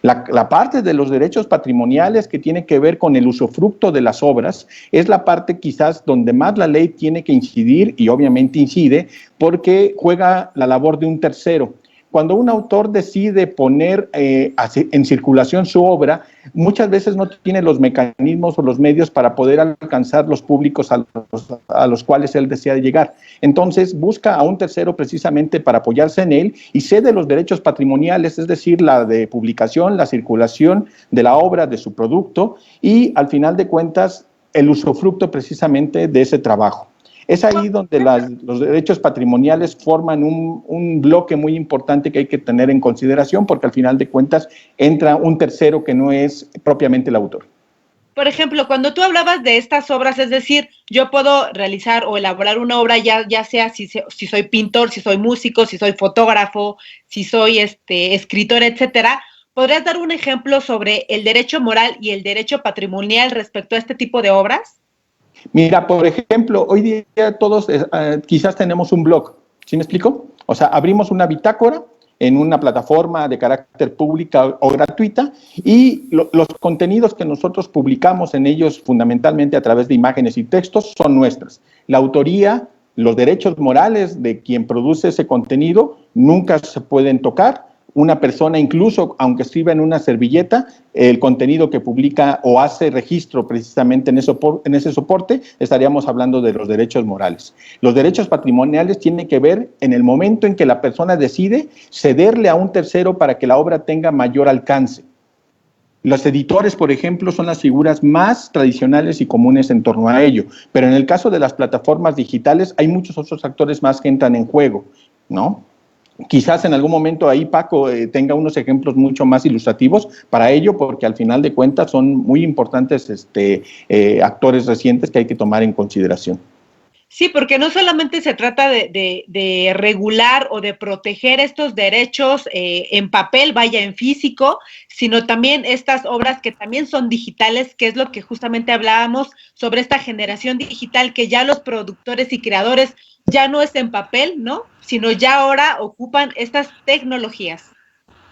La parte de los derechos patrimoniales que tiene que ver con el usufructo de las obras es la parte quizás donde más la ley tiene que incidir y obviamente incide porque juega la labor de un tercero. Cuando un autor decide poner en circulación su obra, muchas veces no tiene los mecanismos o los medios para poder alcanzar los públicos a los cuales él desea llegar. Entonces busca a un tercero precisamente para apoyarse en él y cede los derechos patrimoniales, es decir, la de publicación, la circulación de la obra, de su producto y al final de cuentas el usufructo precisamente de ese trabajo. Es ahí donde los derechos patrimoniales forman un bloque muy importante que hay que tener en consideración, porque al final de cuentas entra un tercero que no es propiamente el autor. Por ejemplo, cuando tú hablabas de estas obras, es decir, yo puedo realizar o elaborar una obra, ya sea si soy pintor, si soy músico, si soy fotógrafo, si soy escritor, etcétera. ¿Podrías dar un ejemplo sobre el derecho moral y el derecho patrimonial respecto a este tipo de obras? Mira, por ejemplo, hoy día todos quizás tenemos un blog, ¿sí me explico? O sea, abrimos una bitácora en una plataforma de carácter pública o gratuita y los contenidos que nosotros publicamos en ellos fundamentalmente a través de imágenes y textos son nuestras. La autoría, los derechos morales de quien produce ese contenido nunca se pueden tocar. Una persona, incluso aunque escriba en una servilleta, el contenido que publica o hace registro precisamente en ese soporte, estaríamos hablando de los derechos morales. Los derechos patrimoniales tienen que ver en el momento en que la persona decide cederle a un tercero para que la obra tenga mayor alcance. Los editores, por ejemplo, son las figuras más tradicionales y comunes en torno a ello, pero en el caso de las plataformas digitales hay muchos otros actores más que entran en juego, ¿no? Quizás en algún momento ahí Paco tenga unos ejemplos mucho más ilustrativos para ello, porque al final de cuentas son muy importantes actores recientes que hay que tomar en consideración. Sí, porque no solamente se trata de regular o de proteger estos derechos en papel, vaya en físico, sino también estas obras que también son digitales, que es lo que justamente hablábamos sobre esta generación digital, que ya los productores y creadores ya no es en papel, ¿no? Sino ya ahora ocupan estas tecnologías.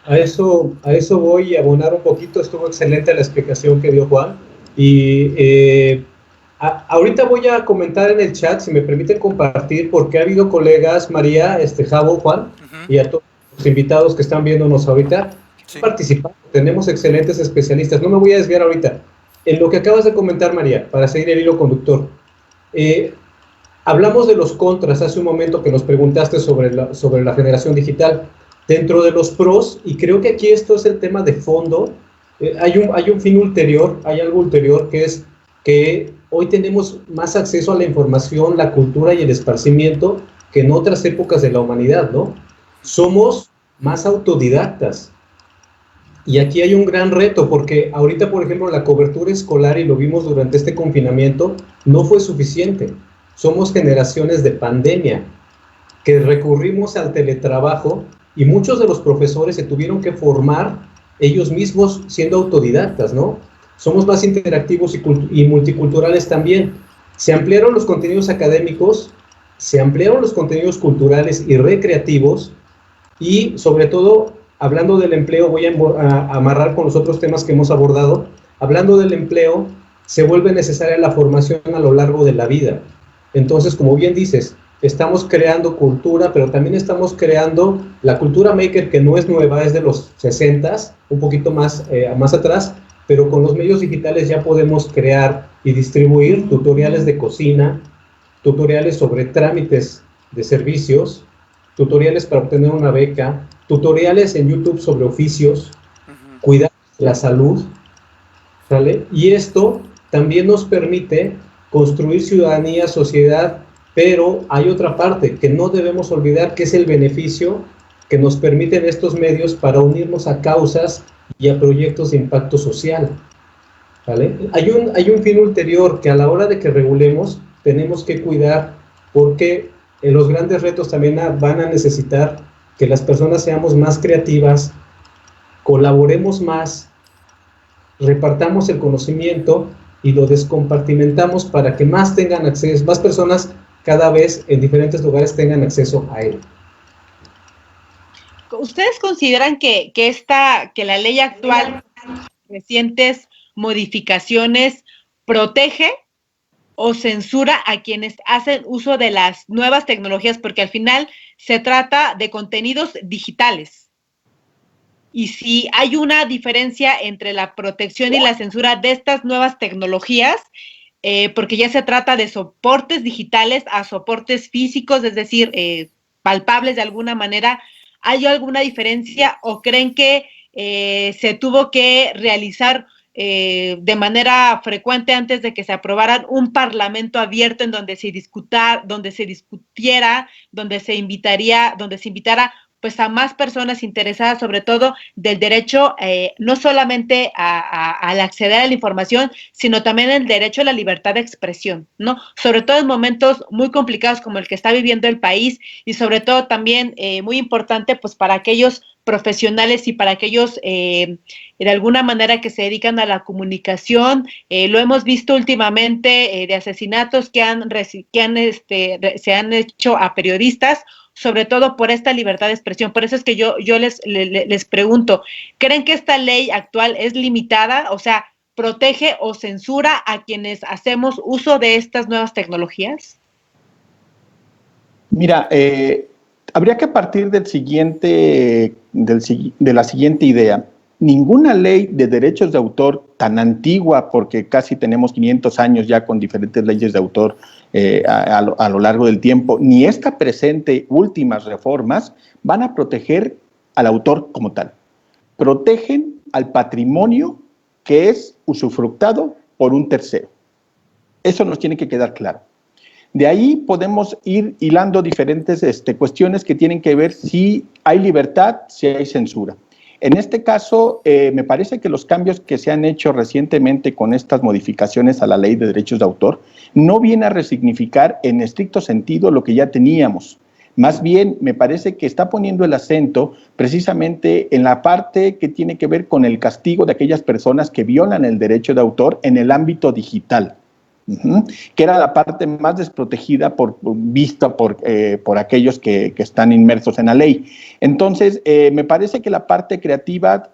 A eso voy a abonar un poquito. Estuvo excelente la explicación que dio Juan. Y ahorita voy a comentar en el chat, si me permiten compartir, porque ha habido colegas, María, Javo, Juan, y a todos los invitados que están viéndonos ahorita, participando. Tenemos excelentes especialistas. No me voy a desviar ahorita. En lo que acabas de comentar, María, para seguir el hilo conductor. Hablamos de los contras hace un momento que nos preguntaste sobre la generación digital. Dentro de los pros, y creo que aquí esto es el tema de fondo, hay un fin ulterior, hay algo ulterior, que es que hoy tenemos más acceso a la información, la cultura y el esparcimiento que en otras épocas de la humanidad, ¿no? Somos más autodidactas. Y aquí hay un gran reto, porque ahorita, por ejemplo, la cobertura escolar, y lo vimos durante este confinamiento, no fue suficiente. Somos generaciones de pandemia, que recurrimos al teletrabajo y muchos de los profesores se tuvieron que formar ellos mismos siendo autodidactas, ¿no? Somos más interactivos y multiculturales también. Se ampliaron los contenidos académicos, se ampliaron los contenidos culturales y recreativos y, sobre todo, hablando del empleo, voy a amarrar con los otros temas que hemos abordado. Hablando del empleo, se vuelve necesaria la formación a lo largo de la vida. Entonces, como bien dices, estamos creando cultura, pero también estamos creando la cultura maker, que no es nueva, es de los 60s, un poquito más atrás, pero con los medios digitales ya podemos crear y distribuir tutoriales de cocina, tutoriales sobre trámites de servicios, tutoriales para obtener una beca, tutoriales en YouTube sobre oficios, cuidar la salud, ¿sale? Y esto también nos permite construir ciudadanía, sociedad, pero hay otra parte que no debemos olvidar, que es el beneficio que nos permiten estos medios para unirnos a causas y a proyectos de impacto social, ¿vale? Hay un fin ulterior que a la hora de que regulemos tenemos que cuidar, porque los grandes retos también van a necesitar que las personas seamos más creativas, colaboremos más, repartamos el conocimiento y lo descompartimentamos para que más tengan acceso, más personas cada vez en diferentes lugares tengan acceso a él. ¿Ustedes consideran que la ley actual, recientes modificaciones, protege o censura a quienes hacen uso de las nuevas tecnologías? Porque al final se trata de contenidos digitales. Y si hay una diferencia entre la protección y la censura de estas nuevas tecnologías, porque ya se trata de soportes digitales a soportes físicos, es decir, palpables de alguna manera, ¿hay alguna diferencia o creen que se tuvo que realizar de manera frecuente antes de que se aprobaran un parlamento abierto en donde se invitara, donde se invitara pues a más personas interesadas, sobre todo del derecho, no solamente al acceder a la información, sino también el derecho a la libertad de expresión, ¿no? Sobre todo en momentos muy complicados como el que está viviendo el país, y sobre todo también muy importante pues para aquellos profesionales y para aquellos de alguna manera que se dedican a la comunicación. Lo hemos visto últimamente de asesinatos que se han hecho a periodistas, sobre todo por esta libertad de expresión. Por eso es que yo les pregunto, ¿creen que esta ley actual es limitada? O sea, ¿protege o censura a quienes hacemos uso de estas nuevas tecnologías? Mira, habría que partir de la siguiente idea. Ninguna ley de derechos de autor tan antigua, porque casi tenemos 500 años ya con diferentes leyes de autor a lo largo del tiempo, ni esta presente últimas reformas van a proteger al autor como tal. Protegen al patrimonio que es usufructado por un tercero. Eso nos tiene que quedar claro. De ahí podemos ir hilando diferentes cuestiones que tienen que ver si hay libertad, si hay censura. En este caso, me parece que los cambios que se han hecho recientemente con estas modificaciones a la Ley de Derechos de Autor no viene a resignificar en estricto sentido lo que ya teníamos. Más bien, me parece que está poniendo el acento precisamente en la parte que tiene que ver con el castigo de aquellas personas que violan el derecho de autor en el ámbito digital. Que era la parte más desprotegida vista por aquellos que están inmersos en la ley. Entonces, me parece que la parte creativa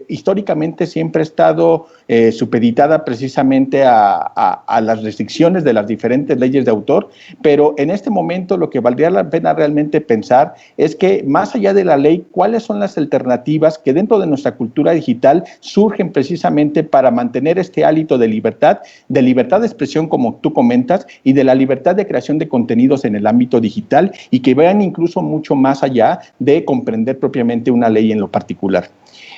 históricamente siempre ha estado supeditada precisamente a las restricciones de las diferentes leyes de autor, pero en este momento lo que valdría la pena realmente pensar es que más allá de la ley, ¿cuáles son las alternativas que dentro de nuestra cultura digital surgen precisamente para mantener este hálito de libertad de expresión, como tú comentas, y de la libertad de creación de contenidos en el ámbito digital, y que vean incluso mucho más allá de comprender propiamente una ley en lo particular?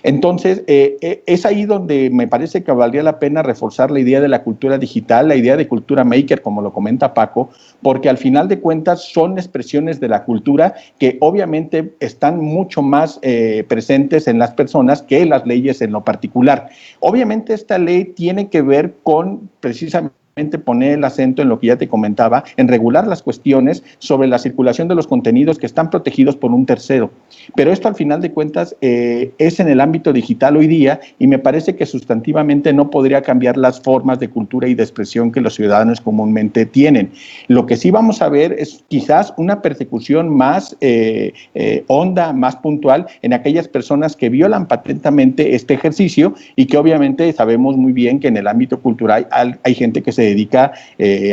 Entonces, es ahí donde me parece que valdría la pena reforzar la idea de la cultura digital, la idea de cultura maker, como lo comenta Paco, porque al final de cuentas son expresiones de la cultura que obviamente están mucho más presentes en las personas que las leyes en lo particular. Obviamente esta ley tiene que ver con precisamente poner el acento en lo que ya te comentaba, en regular las cuestiones sobre la circulación de los contenidos que están protegidos por un tercero. Pero esto al final de cuentas es en el ámbito digital hoy día, y me parece que sustantivamente no podría cambiar las formas de cultura y de expresión que los ciudadanos comúnmente tienen. Lo que sí vamos a ver es quizás una persecución más honda, más puntual en aquellas personas que violan patentamente este ejercicio, y que obviamente sabemos muy bien que en el ámbito cultural hay gente que se dedica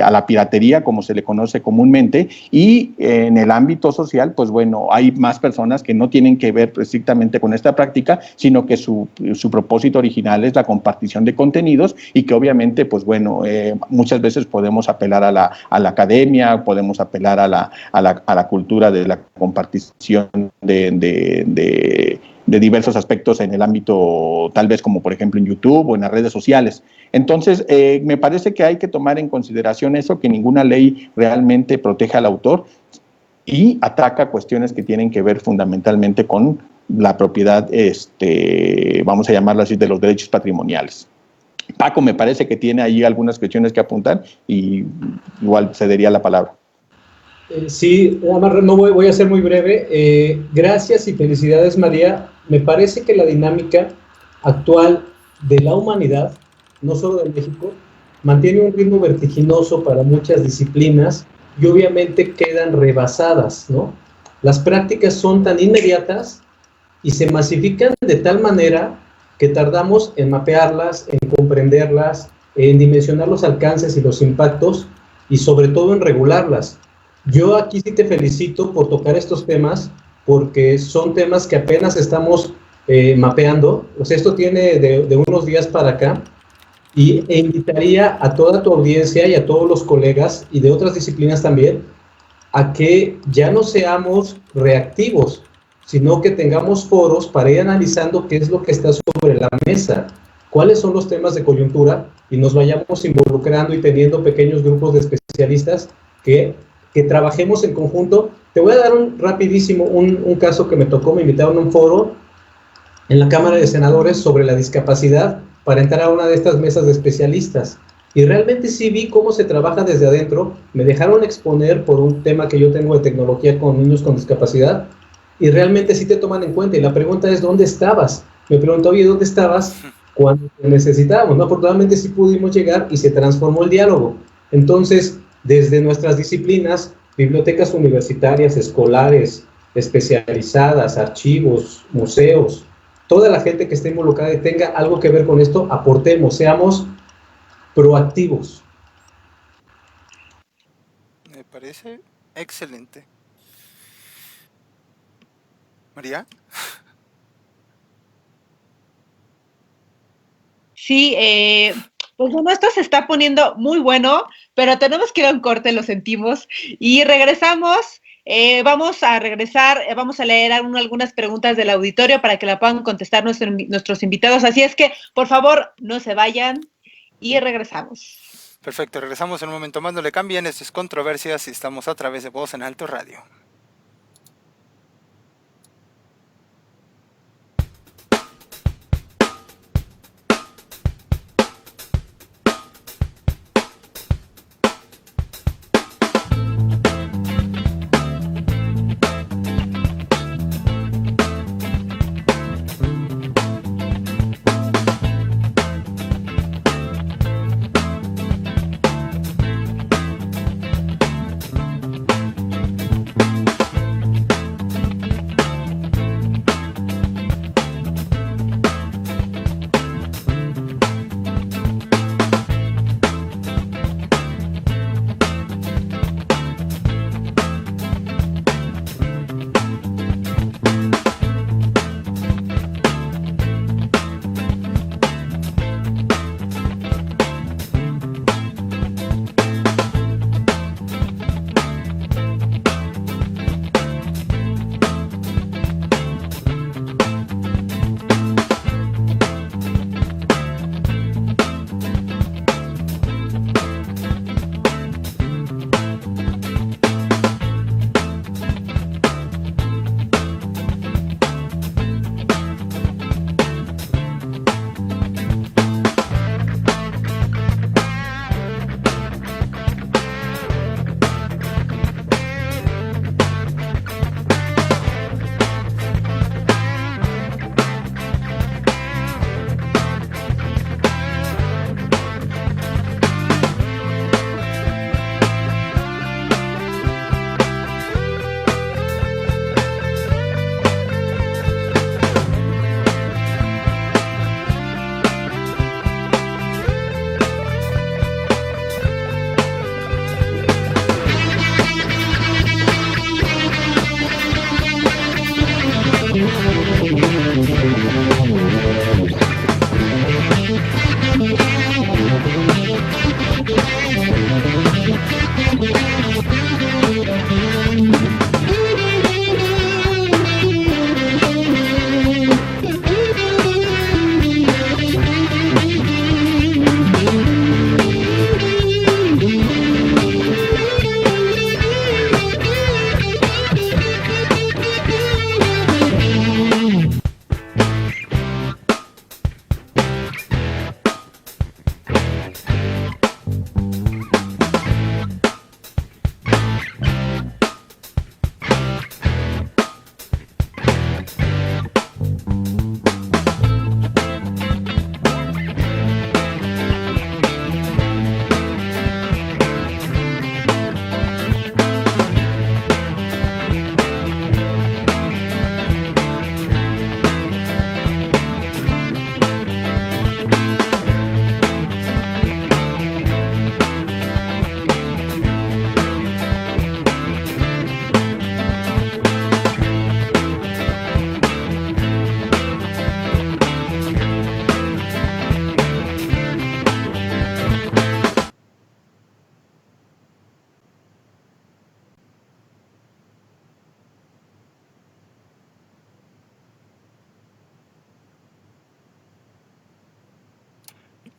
a la piratería, como se le conoce comúnmente, y en el ámbito social, pues bueno, hay más personas que no tienen que ver estrictamente con esta práctica, sino que su propósito original es la compartición de contenidos, y que obviamente, pues bueno, muchas veces podemos apelar a la academia, podemos apelar a la cultura de la compartición de diversos aspectos en el ámbito, tal vez como por ejemplo en YouTube o en las redes sociales. Entonces, me parece que hay que tomar en consideración eso, que ninguna ley realmente protege al autor y ataca cuestiones que tienen que ver fundamentalmente con la propiedad, vamos a llamarlo así, de los derechos patrimoniales. Paco me parece que tiene ahí algunas cuestiones que apuntar, y igual cedería la palabra. Sí, no voy a ser muy breve. Gracias y felicidades, María. Me parece que la dinámica actual de la humanidad, no solo de México, mantiene un ritmo vertiginoso para muchas disciplinas y obviamente quedan rebasadas, ¿no? Las prácticas son tan inmediatas y se masifican de tal manera que tardamos en mapearlas, en comprenderlas, en dimensionar los alcances y los impactos, y sobre todo en regularlas. Yo aquí sí te felicito por tocar estos temas, porque son temas que apenas estamos mapeando. O sea, esto tiene de unos días para acá, e invitaría a toda tu audiencia y a todos los colegas y de otras disciplinas también a que ya no seamos reactivos, sino que tengamos foros para ir analizando qué es lo que está sobre la mesa. cuáles son los temas de coyuntura y nos vayamos involucrando y teniendo pequeños grupos de especialistas que trabajemos en conjunto. Te voy a dar rapidísimo un caso que me tocó. Me invitaron a un foro en la Cámara de Senadores sobre la discapacidad para entrar a una de estas mesas de especialistas. Y realmente sí vi cómo se trabaja desde adentro. Me dejaron exponer por un tema que yo tengo de tecnología con niños con discapacidad y realmente sí te toman en cuenta. Y la pregunta es, ¿dónde estabas? Me preguntó, oye, ¿dónde estabas cuando te necesitábamos? ¿No? Afortunadamente sí pudimos llegar y se transformó el diálogo. Entonces, desde nuestras disciplinas, bibliotecas universitarias, escolares, especializadas, archivos, museos, toda la gente que esté involucrada y tenga algo que ver con esto, aportemos, seamos proactivos. Me parece excelente. María. Sí, pues bueno, esto se está poniendo muy bueno, pero tenemos que ir a un corte, lo sentimos, y regresamos. Vamos a regresar, vamos a leer algunas preguntas del auditorio para que la puedan contestar nuestros invitados. Así es que, por favor, no se vayan y regresamos. Perfecto, regresamos en un momento más, no le cambien, esto es Controversias y estamos a través de Voz en Alto Radio.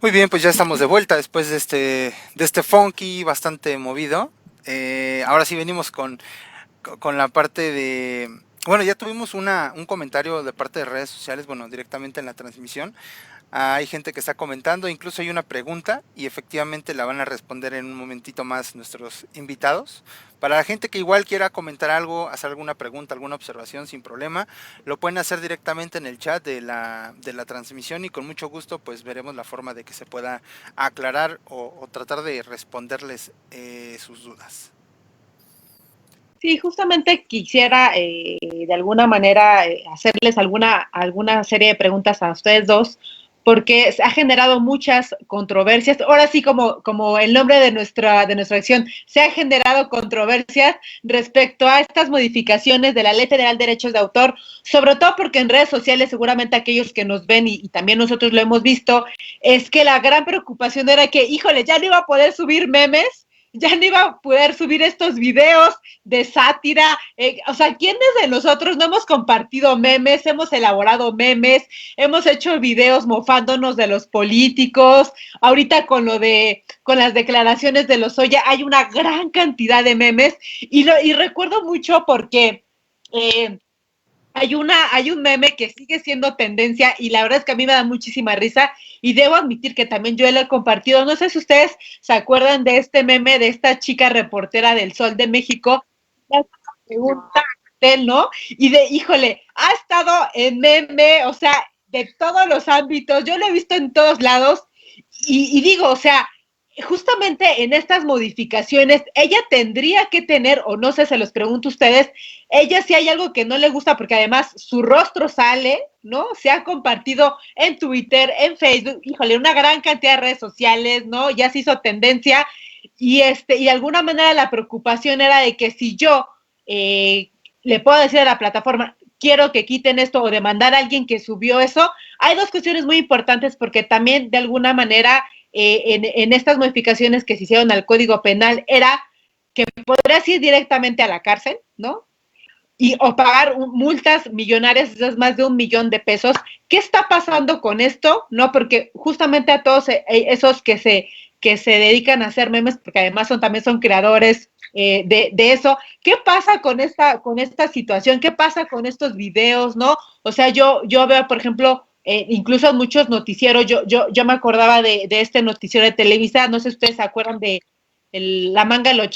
Muy bien, pues ya estamos de vuelta después de este funky bastante movido. Ahora sí venimos con la parte de... Bueno, ya tuvimos un comentario de parte de redes sociales, bueno, directamente en la transmisión. Hay gente que está comentando, incluso hay una pregunta y efectivamente la van a responder en un momentito más nuestros invitados. Para la gente que igual quiera comentar algo, hacer alguna pregunta, alguna observación sin problema, lo pueden hacer directamente en el chat de la transmisión y con mucho gusto pues veremos la forma de que se pueda aclarar o tratar de responderles sus dudas. Sí, justamente quisiera de alguna manera hacerles alguna serie de preguntas a ustedes dos, porque se ha generado muchas controversias. Ahora sí, como el nombre de nuestra acción, se ha generado controversias respecto a estas modificaciones de la Ley Federal de Derechos de Autor, sobre todo porque en redes sociales, seguramente aquellos que nos ven y también nosotros lo hemos visto, es que la gran preocupación era que, híjole, ya no iba a poder subir memes, ya no iba a poder subir estos videos de sátira. O sea, ¿quiénes de nosotros no hemos compartido memes, hemos elaborado memes, hemos hecho videos mofándonos de los políticos? Ahorita con las declaraciones de Lozoya hay una gran cantidad de memes y recuerdo mucho porque hay un meme que sigue siendo tendencia y la verdad es que a mí me da muchísima risa y debo admitir que también yo lo he compartido. No sé si ustedes se acuerdan de este meme de esta chica reportera del Sol de México, pregunta, ¿no? Híjole, ha estado en meme, o sea, de todos los ámbitos, yo lo he visto en todos lados y digo, o sea, justamente en estas modificaciones, ella tendría que tener, o no sé, se los pregunto a ustedes, ella sí hay algo que no le gusta, porque además su rostro sale, ¿no? Se ha compartido en Twitter, en Facebook, híjole, una gran cantidad de redes sociales, ¿no? Ya se hizo tendencia, y de alguna manera la preocupación era de que si yo le puedo decir a la plataforma, quiero que quiten esto o demandar a alguien que subió eso, hay dos cuestiones muy importantes, porque también de alguna manera en estas modificaciones que se hicieron al Código Penal era que podrías ir directamente a la cárcel, ¿no? O pagar multas millonarias, es más de 1 millón de pesos. ¿Qué está pasando con esto? ¿No? Porque justamente a todos esos que se dedican a hacer memes, porque además también son creadores de eso. ¿Qué pasa con esta situación? ¿Qué pasa con estos videos, no? O sea, yo veo, por ejemplo, incluso muchos noticieros, yo me acordaba de este noticiero de Televisa, no sé si ustedes se acuerdan de la manga, los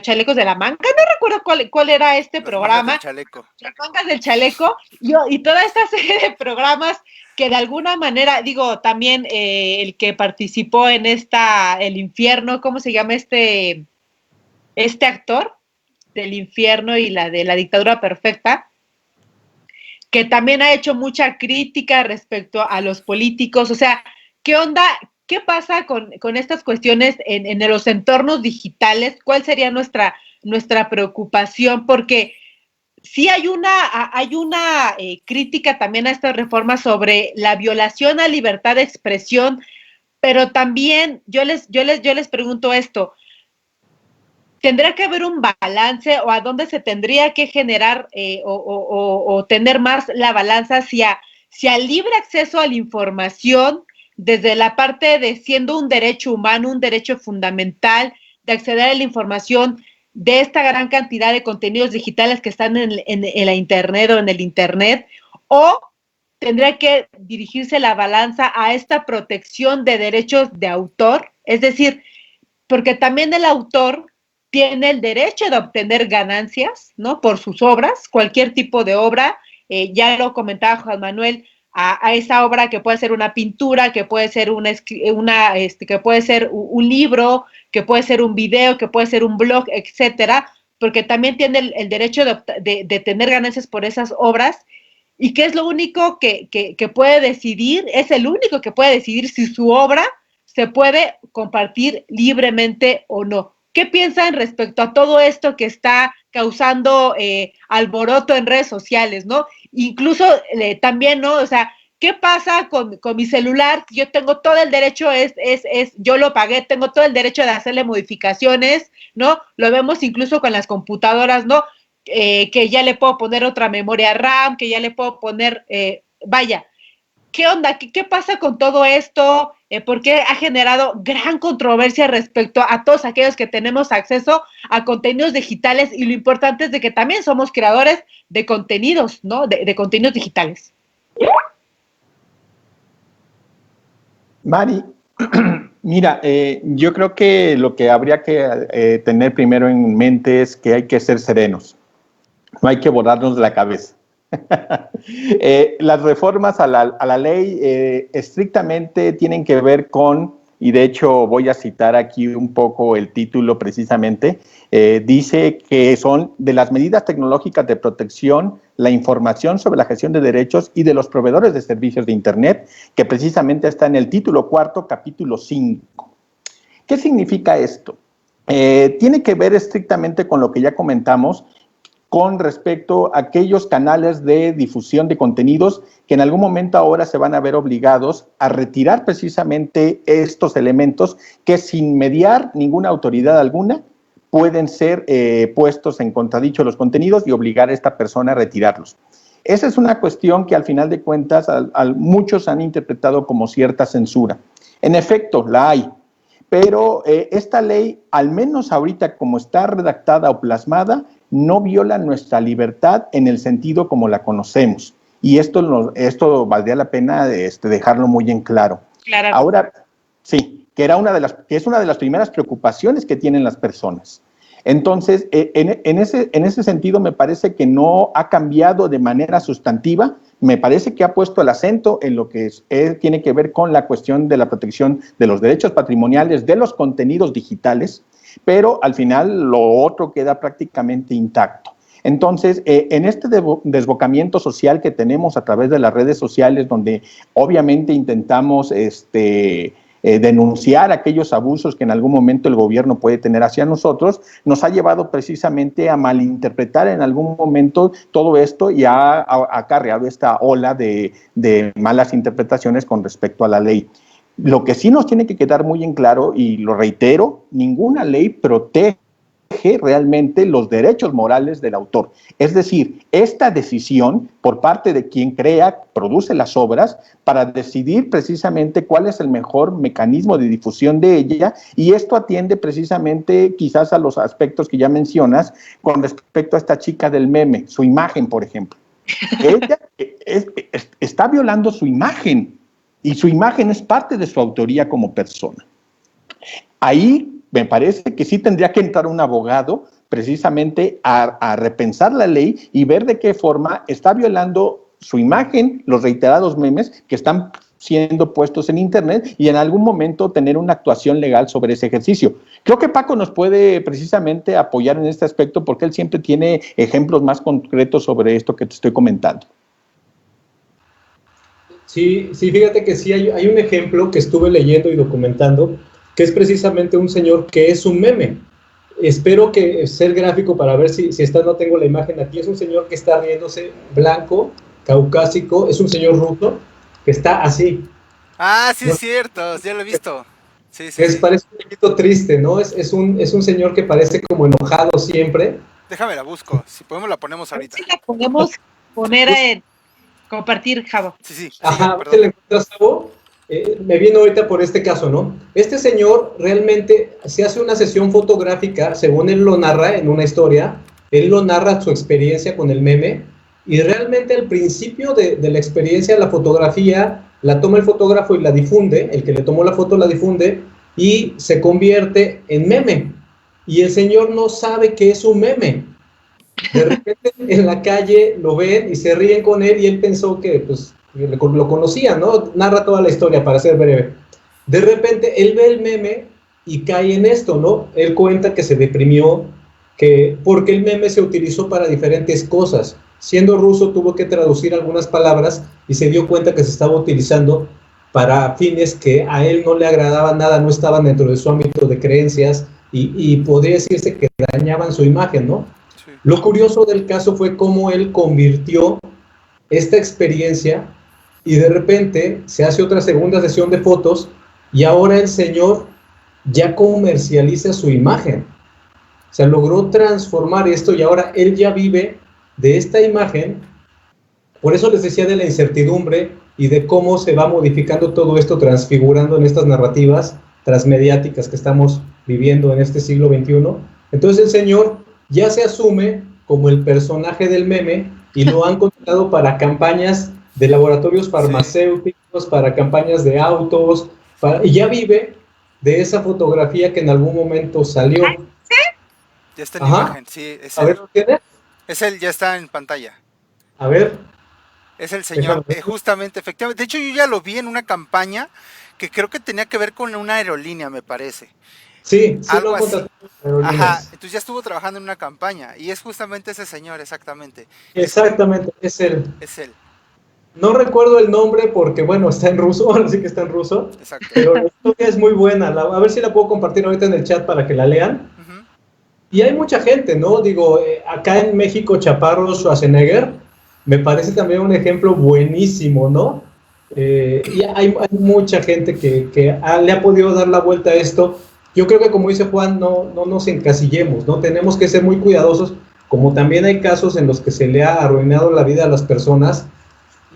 chalecos de la manga, no recuerdo cuál era este programa. Las mangas del chaleco, y toda esta serie de programas que de alguna manera, digo, también el que participó en El Infierno, ¿cómo se llama este actor del Infierno y la de La Dictadura Perfecta? Que también ha hecho mucha crítica respecto a los políticos. O sea, ¿qué onda? ¿Qué pasa con estas cuestiones en los entornos digitales? ¿Cuál sería nuestra preocupación? Porque sí hay una crítica también a estas reformas sobre la violación a libertad de expresión, pero también yo les pregunto esto, ¿tendrá que haber un balance o a dónde se tendría que generar o tener más la balanza hacia libre acceso a la información desde la parte de siendo un derecho humano, un derecho fundamental de acceder a la información de esta gran cantidad de contenidos digitales que están en la internet o en el internet, o tendría que dirigirse la balanza a esta protección de derechos de autor? Es decir, porque también el autor tiene el derecho de obtener ganancias, ¿no? Por sus obras, cualquier tipo de obra, ya lo comentaba Juan Manuel, a esa obra que puede ser una pintura, que puede ser que puede ser un libro, que puede ser un video, que puede ser un blog, etcétera, porque también tiene el derecho de tener ganancias por esas obras, y que es lo único que puede decidir, es el único que puede decidir si su obra se puede compartir libremente o no. ¿Qué piensan respecto a todo esto que está causando alboroto en redes sociales, no? Incluso también, ¿no? O sea, ¿qué pasa con mi celular? Yo tengo todo el derecho, yo lo pagué, tengo todo el derecho de hacerle modificaciones, ¿no? Lo vemos incluso con las computadoras, ¿no? Que ya le puedo poner otra memoria RAM, que ya le puedo poner, vaya, ¿qué onda? ¿Qué pasa con todo esto? porque ha generado gran controversia respecto a todos aquellos que tenemos acceso a contenidos digitales, y lo importante es de que también somos creadores de contenidos, ¿no? De contenidos digitales. Mari, mira, yo creo que lo que habría que tener primero en mente es que hay que ser serenos, no hay que volarnos la cabeza. Las reformas a la ley estrictamente tienen que ver con, y de hecho voy a citar aquí un poco el título precisamente, dice que son de las medidas tecnológicas de protección, la información sobre la gestión de derechos y de los proveedores de servicios de Internet, que precisamente está en el título 4, capítulo 5. ¿Qué significa esto? Tiene que ver estrictamente con lo que ya comentamos, con respecto a aquellos canales de difusión de contenidos que en algún momento ahora se van a ver obligados a retirar precisamente estos elementos que sin mediar ninguna autoridad alguna pueden ser puestos en contradicho los contenidos y obligar a esta persona a retirarlos. Esa es una cuestión que al final de cuentas muchos han interpretado como cierta censura. En efecto, la hay, pero esta ley, al menos ahorita como está redactada o plasmada, no viola nuestra libertad en el sentido como la conocemos. Y esto valdría la pena dejarlo muy en claro. Claro. Ahora, sí, que es una de las primeras preocupaciones que tienen las personas. Entonces, en ese sentido me parece que no ha cambiado de manera sustantiva, me parece que ha puesto el acento en lo que tiene que ver con la cuestión de la protección de los derechos patrimoniales, de los contenidos digitales, pero al final lo otro queda prácticamente intacto. Entonces, en este desbocamiento social que tenemos a través de las redes sociales, donde obviamente intentamos denunciar aquellos abusos que en algún momento el gobierno puede tener hacia nosotros, nos ha llevado precisamente a malinterpretar en algún momento todo esto y ha acarreado esta ola de malas interpretaciones con respecto a la ley. Lo que sí nos tiene que quedar muy en claro, y lo reitero, ninguna ley protege realmente los derechos morales del autor. Es decir, esta decisión por parte de quien crea, produce las obras, para decidir precisamente cuál es el mejor mecanismo de difusión de ella, y esto atiende precisamente quizás a los aspectos que ya mencionas con respecto a esta chica del meme, su imagen, por ejemplo. Ella está violando su imagen, y su imagen es parte de su autoría como persona. Ahí me parece que sí tendría que entrar un abogado precisamente a repensar la ley y ver de qué forma está violando su imagen, los reiterados memes que están siendo puestos en Internet, y en algún momento tener una actuación legal sobre ese ejercicio. Creo que Paco nos puede precisamente apoyar en este aspecto porque él siempre tiene ejemplos más concretos sobre esto que te estoy comentando. Sí, fíjate que sí hay un ejemplo que estuve leyendo y documentando, que es precisamente un señor que es un meme. Espero que ser gráfico para ver si no tengo la imagen aquí. Es un señor que está riéndose, blanco, caucásico, es un señor ruso, que está así. Ah, sí, ¿no? es cierto, ya lo he visto. Sí. Parece un poquito triste, ¿no? Es un señor que parece como enojado siempre. Déjame la busco, si podemos la ponemos ahorita. Sí, la podemos poner en compartir, Javo. Sí. Ajá, ¿te la encuentras, Javo? Me vino ahorita por este caso, ¿no? Este señor realmente se hace una sesión fotográfica, según él lo narra en una historia, él lo narra su experiencia con el meme, y realmente al principio de la experiencia, la fotografía, la toma el fotógrafo y la difunde, el que le tomó la foto la difunde, y se convierte en meme. Y el señor no sabe que es un meme. De repente en la calle lo ven y se ríen con él, y él pensó que pues lo conocía, ¿no? Narra toda la historia para ser breve. De repente él ve el meme y cae en esto, ¿no? Él cuenta que se deprimió, porque el meme se utilizó para diferentes cosas. Siendo ruso tuvo que traducir algunas palabras y se dio cuenta que se estaba utilizando para fines que a él no le agradaban nada, no estaban dentro de su ámbito de creencias, y podría decirse que dañaban su imagen, ¿no? Sí. Lo curioso del caso fue cómo él convirtió esta experiencia, y de repente se hace otra segunda sesión de fotos, y ahora el señor ya comercializa su imagen. O sea, logró transformar esto, y ahora él ya vive de esta imagen. Por eso les decía de la incertidumbre y de cómo se va modificando todo esto, transfigurando en estas narrativas transmediáticas que estamos viviendo en este siglo XXI. Entonces el señor ya se asume como el personaje del meme y lo han contratado para campañas de laboratorios farmacéuticos, para campañas de autos, y ya vive de esa fotografía que en algún momento salió. Ya está en imagen, sí, es A él. ver, ¿lo tienes? Es él, ya está en pantalla. A ver. Es el señor, Déjame ver. justamente, efectivamente. De hecho, yo ya lo vi en una campaña que creo que tenía que ver con una aerolínea, me parece. Sí, Algo lo así. contrataron aerolíneas. Ajá, entonces ya estuvo trabajando en una campaña y es justamente ese señor, exactamente. Exactamente, es él. Es él, No recuerdo el nombre porque, bueno, está en ruso, ahora sí que está en ruso, exacto. pero la historia es muy buena. A ver si la puedo compartir ahorita en el chat para que la lean. Ujú. Y hay mucha gente, ¿no? Digo, acá en México, Chaparro Schwarzenegger me parece también un ejemplo buenísimo, ¿no? Y hay mucha gente que le ha podido dar la vuelta a esto. Yo creo que, como dice Juan, no nos encasillemos, ¿no? Tenemos que ser muy cuidadosos, como también hay casos en los que se le ha arruinado la vida a las personas.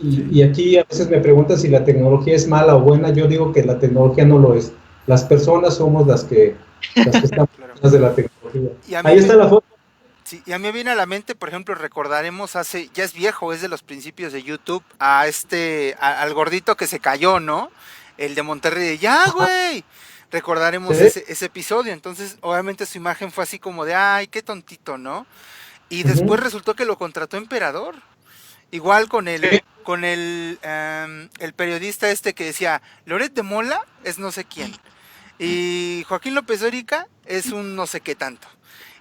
Y aquí a veces me preguntan si la tecnología es mala o buena. Yo digo que la tecnología no lo es. Las personas somos las que están Claro. detrás de la tecnología. Y a mí Ahí está la foto. Sí, y a mí me viene a la mente, por ejemplo, recordaremos ya es viejo, es de los principios de YouTube, al gordito que se cayó, ¿no? El de Monterrey, de ya, güey. Recordaremos ¿Sí? ese episodio, entonces obviamente su imagen fue así como de, ay, qué tontito, ¿no? Y Ujú. después resultó que lo contrató Emperador. Igual con Sí. el periodista este que decía, Loret de Mola es no sé quién. Y Joaquín López Dóriga es un no sé qué tanto.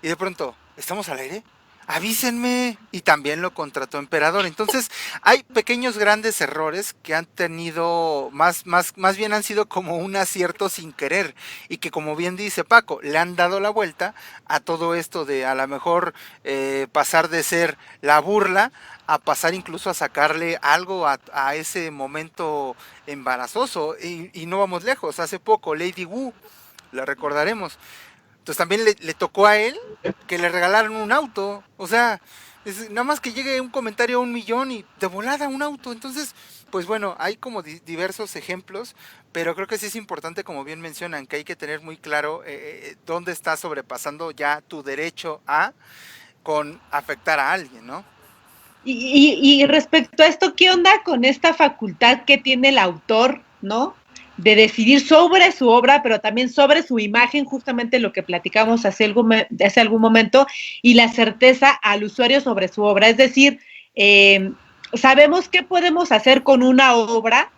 Y de pronto, ¿estamos al aire? Avísenme. Y también lo contrató Emperador. Entonces, hay pequeños grandes errores que han tenido, más bien han sido como un acierto sin querer. Y que, como bien dice Paco, le han dado la vuelta a todo esto de a lo mejor pasar de ser la burla a pasar incluso a sacarle algo a ese momento embarazoso. Y no vamos lejos. Hace poco, Lady Wu, la recordaremos. Entonces también le tocó a él que le regalaron un auto. O sea, nada más que llegue un comentario a 1 millón y de volada un auto. Entonces, pues bueno, hay como diversos ejemplos, pero creo que sí es importante, como bien mencionan, que hay que tener muy claro dónde está sobrepasando ya tu derecho con afectar a alguien, ¿no? Y respecto a esto, ¿qué onda con esta facultad que tiene el autor, ¿no? De decidir sobre su obra, pero también sobre su imagen, justamente lo que platicamos hace algún momento, y la certeza al usuario sobre su obra. Es decir, sabemos qué podemos hacer con una obra,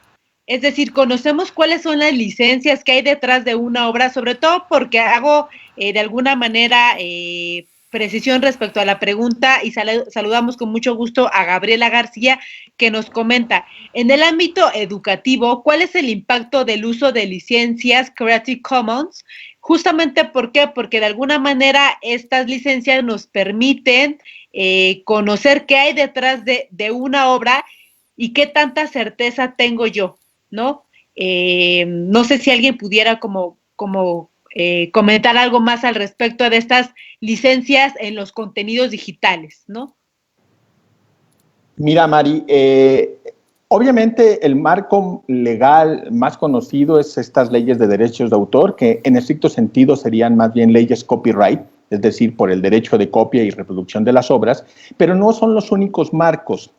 es decir, conocemos cuáles son las licencias que hay detrás de una obra, sobre todo porque hago de alguna manera precisión respecto a la pregunta y saludamos con mucho gusto a Gabriela García, que nos comenta, en el ámbito educativo, ¿cuál es el impacto del uso de licencias Creative Commons? Justamente, ¿por qué? Porque de alguna manera estas licencias nos permiten conocer qué hay detrás de una obra y qué tanta certeza tengo yo, ¿no? No sé si alguien pudiera como comentar algo más al respecto de estas licencias en los contenidos digitales, ¿no? Mira, Mari, obviamente el marco legal más conocido es estas leyes de derechos de autor, que en estricto sentido serían más bien leyes copyright, es decir, por el derecho de copia y reproducción de las obras, pero no son los únicos marcos.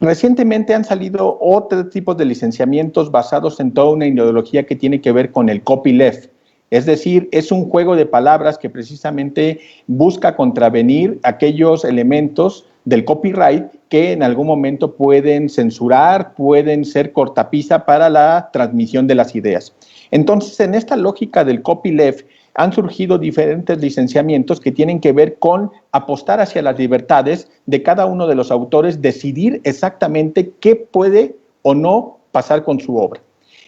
Recientemente han salido otros tipos de licenciamientos basados en toda una ideología que tiene que ver con el copyleft. Es decir, es un juego de palabras que precisamente busca contravenir aquellos elementos del copyright que en algún momento pueden censurar, pueden ser cortapisa para la transmisión de las ideas. Entonces, en esta lógica del copyleft, han surgido diferentes licenciamientos que tienen que ver con apostar hacia las libertades de cada uno de los autores, decidir exactamente qué puede o no pasar con su obra.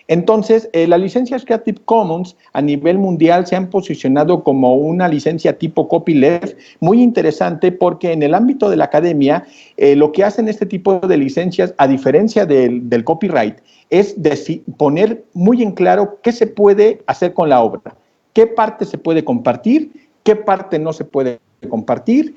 Entonces, las licencias Creative Commons a nivel mundial se han posicionado como una licencia tipo copyleft muy interesante porque en el ámbito de la academia lo que hacen este tipo de licencias, a diferencia del copyright, es poner muy en claro qué se puede hacer con la obra, qué parte se puede compartir, qué parte no se puede compartir,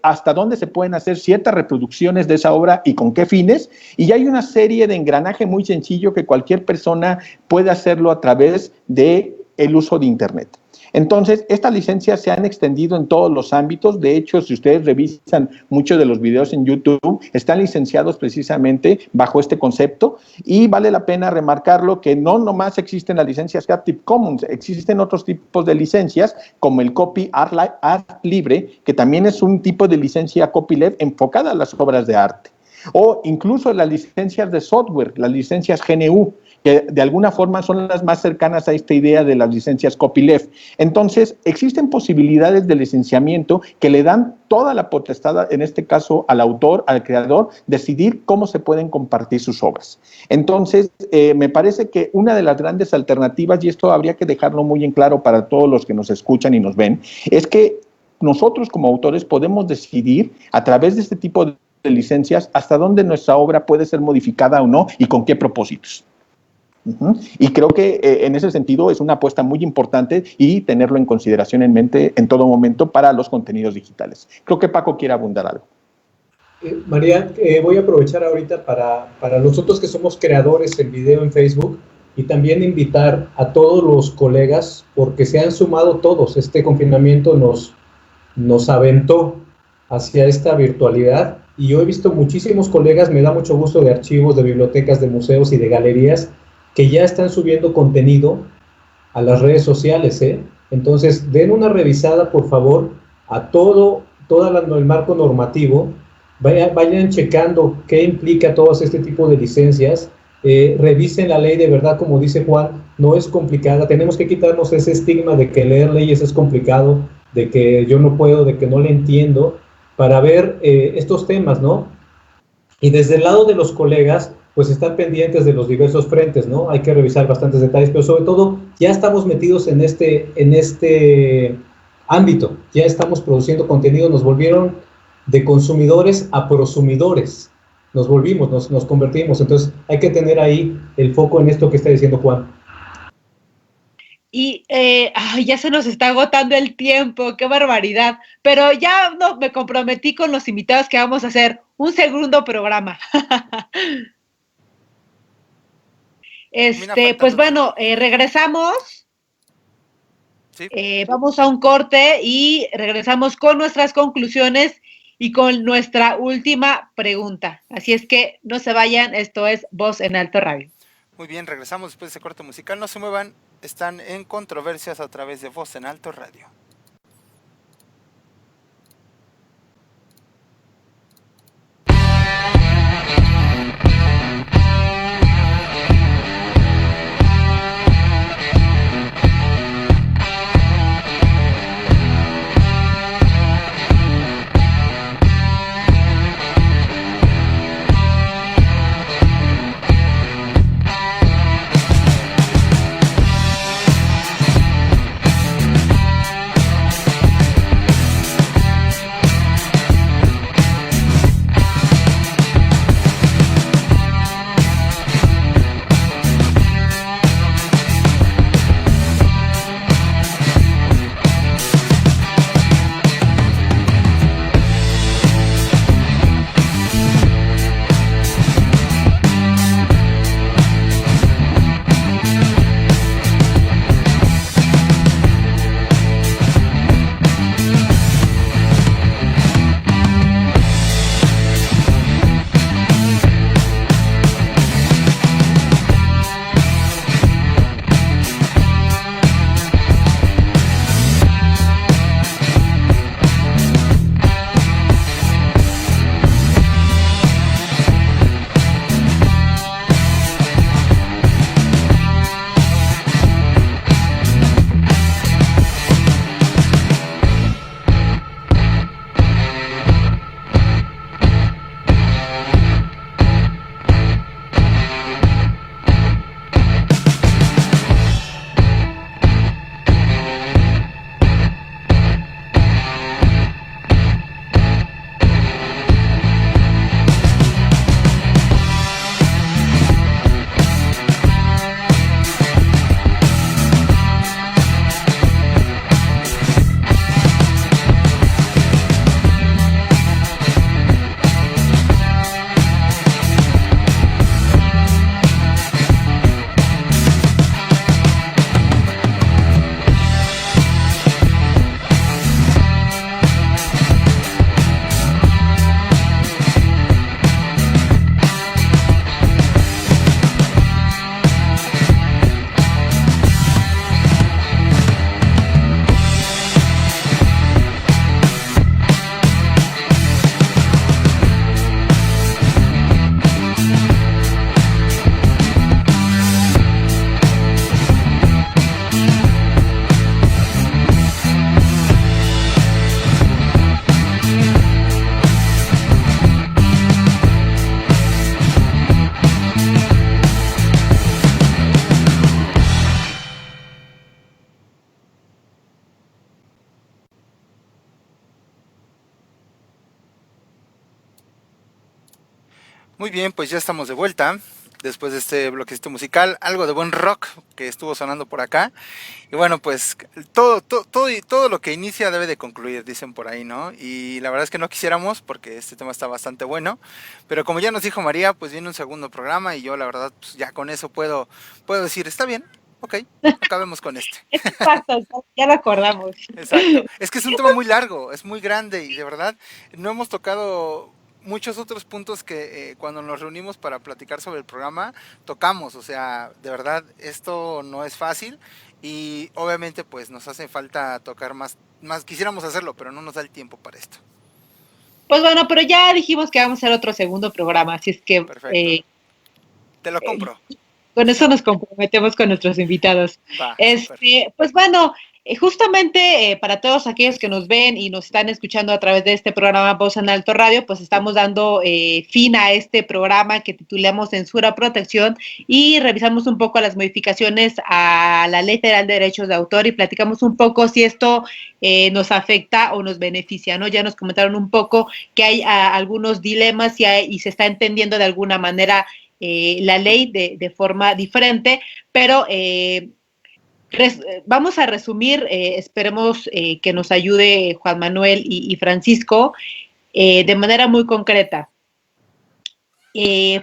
hasta dónde se pueden hacer ciertas reproducciones de esa obra y con qué fines, y hay una serie de engranaje muy sencillo que cualquier persona puede hacerlo a través del uso de Internet. Entonces, estas licencias se han extendido en todos los ámbitos. De hecho, si ustedes revisan muchos de los videos en YouTube, están licenciados precisamente bajo este concepto, y vale la pena remarcarlo que no nomás existen las licencias Creative Commons, existen otros tipos de licencias como el Copy Art Libre, que también es un tipo de licencia copyleft enfocada a las obras de arte, o incluso las licencias de software, las licencias GNU, que de alguna forma son las más cercanas a esta idea de las licencias copyleft. Entonces, existen posibilidades de licenciamiento que le dan toda la potestad, en este caso al autor, al creador, decidir cómo se pueden compartir sus obras. Entonces, me parece que una de las grandes alternativas, y esto habría que dejarlo muy en claro para todos los que nos escuchan y nos ven, es que nosotros como autores podemos decidir a través de este tipo de licencias hasta dónde nuestra obra puede ser modificada o no y con qué propósitos. Y creo que en ese sentido es una apuesta muy importante y tenerlo en consideración en mente en todo momento para los contenidos digitales. Creo que Paco quiere abundar algo. María, voy a aprovechar ahorita para nosotros que somos creadores en video en Facebook y también invitar a todos los colegas, porque se han sumado todos. Este confinamiento nos aventó hacia esta virtualidad y yo he visto muchísimos colegas, me da mucho gusto, de archivos, de bibliotecas, de museos y de galerías, que ya están subiendo contenido a las redes sociales, ¿eh? Entonces, den una revisada, por favor, a todo el marco normativo, vayan checando qué implica todo este tipo de licencias, revisen la ley, de verdad, como dice Juan, no es complicada, tenemos que quitarnos ese estigma de que leer leyes es complicado, de que yo no puedo, de que no le entiendo, para ver estos temas, ¿no? Y desde el lado de los colegas, pues están pendientes de los diversos frentes, ¿no? Hay que revisar bastantes detalles, pero sobre todo ya estamos metidos en este ámbito, ya estamos produciendo contenido, nos volvieron de consumidores a prosumidores, nos volvimos, nos convertimos, entonces hay que tener ahí el foco en esto que está diciendo Juan. Y ya se nos está agotando el tiempo, qué barbaridad, pero ya no, me comprometí con los invitados que vamos a hacer un segundo programa. Pues bueno, regresamos, ¿sí? Vamos a un corte y regresamos con nuestras conclusiones y con nuestra última pregunta. Así es que no se vayan, esto es Voz en Alto Radio. Muy bien, regresamos después de ese corte musical, no se muevan, están en Controversias a través de Voz en Alto Radio. Muy bien, pues ya estamos de vuelta después de este bloquecito musical, algo de buen rock que estuvo sonando por acá. Y bueno, pues todo lo que inicia debe de concluir, dicen por ahí, ¿no? Y la verdad es que no quisiéramos porque este tema está bastante bueno, pero como ya nos dijo María, pues viene un segundo programa y yo la verdad pues ya con eso puedo decir, está bien, ok, acabemos con este. Exacto, ya lo acordamos. Exacto. Es que es un tema muy largo, es muy grande y de verdad no hemos tocado muchos otros puntos que cuando nos reunimos para platicar sobre el programa tocamos, o sea, de verdad esto no es fácil y obviamente pues nos hace falta tocar más, quisiéramos hacerlo, pero no nos da el tiempo para esto. Pues bueno, pero ya dijimos que vamos a hacer otro segundo programa, así es que te lo compro. Con eso nos comprometemos con nuestros invitados. Va, pues bueno, justamente para todos aquellos que nos ven y nos están escuchando a través de este programa Voz en Alto Radio, pues estamos dando fin a este programa que titulamos Censura, Protección y revisamos un poco las modificaciones a la Ley Federal de Derechos de Autor y platicamos un poco si esto nos afecta o nos beneficia, ¿no? Ya nos comentaron un poco que hay algunos dilemas y se está entendiendo de alguna manera la ley de forma diferente, pero vamos a resumir, esperemos que nos ayude Juan Manuel y Francisco de manera muy concreta.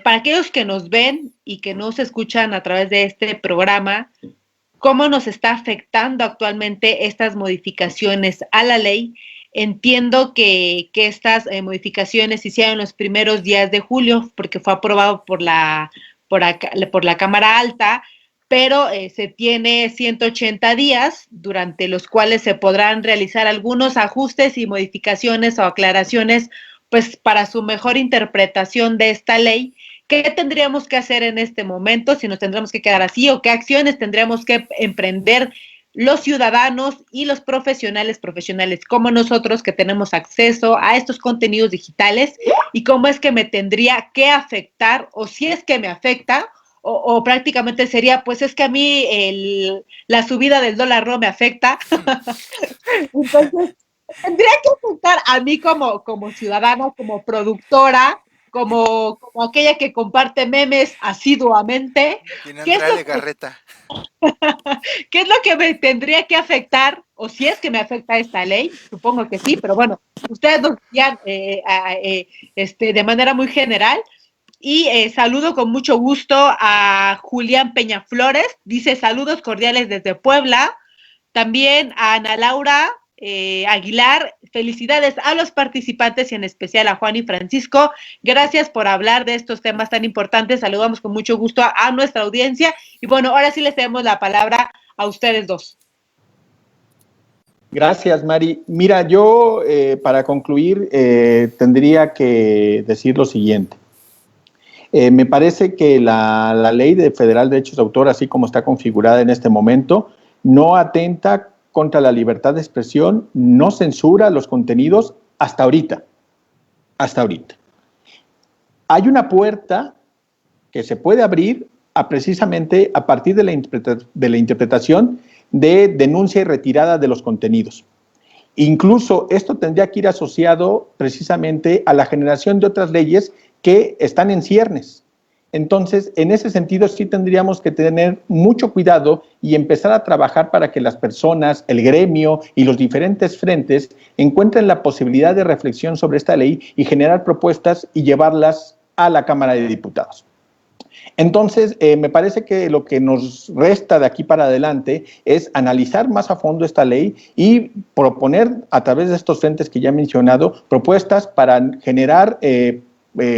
Para aquellos que nos ven y que nos escuchan a través de este programa, ¿cómo nos está afectando actualmente estas modificaciones a la ley? Entiendo que estas modificaciones se hicieron los primeros días de julio porque fue aprobado por la Cámara Alta, pero se tiene 180 días durante los cuales se podrán realizar algunos ajustes y modificaciones o aclaraciones pues para su mejor interpretación de esta ley. ¿Qué tendríamos que hacer en este momento? Si nos tendremos que quedar así o qué acciones tendríamos que emprender los ciudadanos y los profesionales como nosotros que tenemos acceso a estos contenidos digitales y cómo es que me tendría que afectar o si es que me afecta o prácticamente sería, pues es que a mí la subida del dólar no me afecta. Entonces, tendría que afectar a mí como ciudadana, como productora, como aquella que comparte memes asiduamente. ¿Qué es lo que me tendría que afectar? O si es que me afecta esta ley, supongo que sí, pero bueno, ustedes nos decían de manera muy general. Y saludo con mucho gusto a Julián Peñaflores, dice saludos cordiales desde Puebla. También a Ana Laura Aguilar, felicidades a los participantes y en especial a Juan y Francisco. Gracias por hablar de estos temas tan importantes. Saludamos con mucho gusto a nuestra audiencia. Y bueno, ahora sí les damos la palabra a ustedes dos. Gracias, Mari. Mira, yo para concluir tendría que decir lo siguiente. Me parece que la Ley Federal de Derechos de Autor, así como está configurada en este momento, no atenta contra la libertad de expresión, no censura los contenidos hasta ahorita. Hasta ahorita. Hay una puerta que se puede abrir precisamente a partir de la interpretación de denuncia y retirada de los contenidos. Incluso esto tendría que ir asociado precisamente a la generación de otras leyes que están en ciernes. Entonces, en ese sentido, sí tendríamos que tener mucho cuidado y empezar a trabajar para que las personas, el gremio y los diferentes frentes encuentren la posibilidad de reflexión sobre esta ley y generar propuestas y llevarlas a la Cámara de Diputados. Entonces, me parece que lo que nos resta de aquí para adelante es analizar más a fondo esta ley y proponer a través de estos frentes que ya he mencionado, propuestas para generar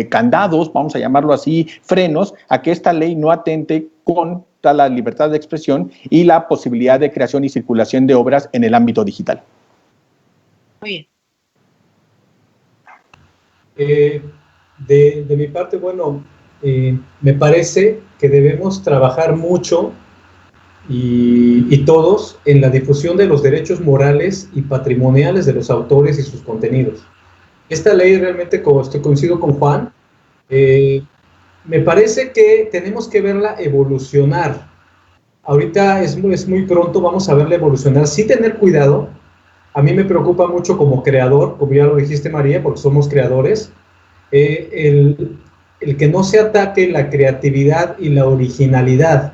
candados, vamos a llamarlo así, frenos a que esta ley no atente contra la libertad de expresión y la posibilidad de creación y circulación de obras en el ámbito digital. Muy bien. De mi parte, bueno, me parece que debemos trabajar mucho y todos en la difusión de los derechos morales y patrimoniales de los autores y sus contenidos. Esta ley realmente, coincido con Juan, me parece que tenemos que verla evolucionar. Ahorita es muy pronto, vamos a verla evolucionar, sí tener cuidado. A mí me preocupa mucho como creador, como ya lo dijiste María, porque somos creadores, el el que no se ataque la creatividad y la originalidad,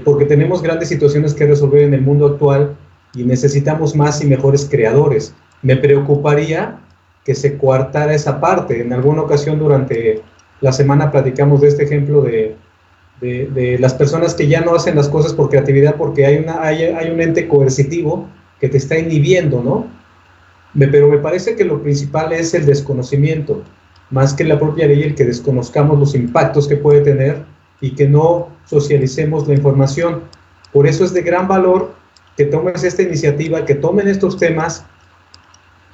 porque tenemos grandes situaciones que resolver en el mundo actual y necesitamos más y mejores creadores. Me preocuparía que se coartara esa parte. En alguna ocasión durante la semana platicamos de este ejemplo de las personas que ya no hacen las cosas por creatividad porque hay un ente coercitivo que te está inhibiendo, ¿no? Pero me parece que lo principal es el desconocimiento, más que la propia ley, el que desconozcamos los impactos que puede tener y que no socialicemos la información. Por eso es de gran valor que tomes esta iniciativa, que tomen estos temas.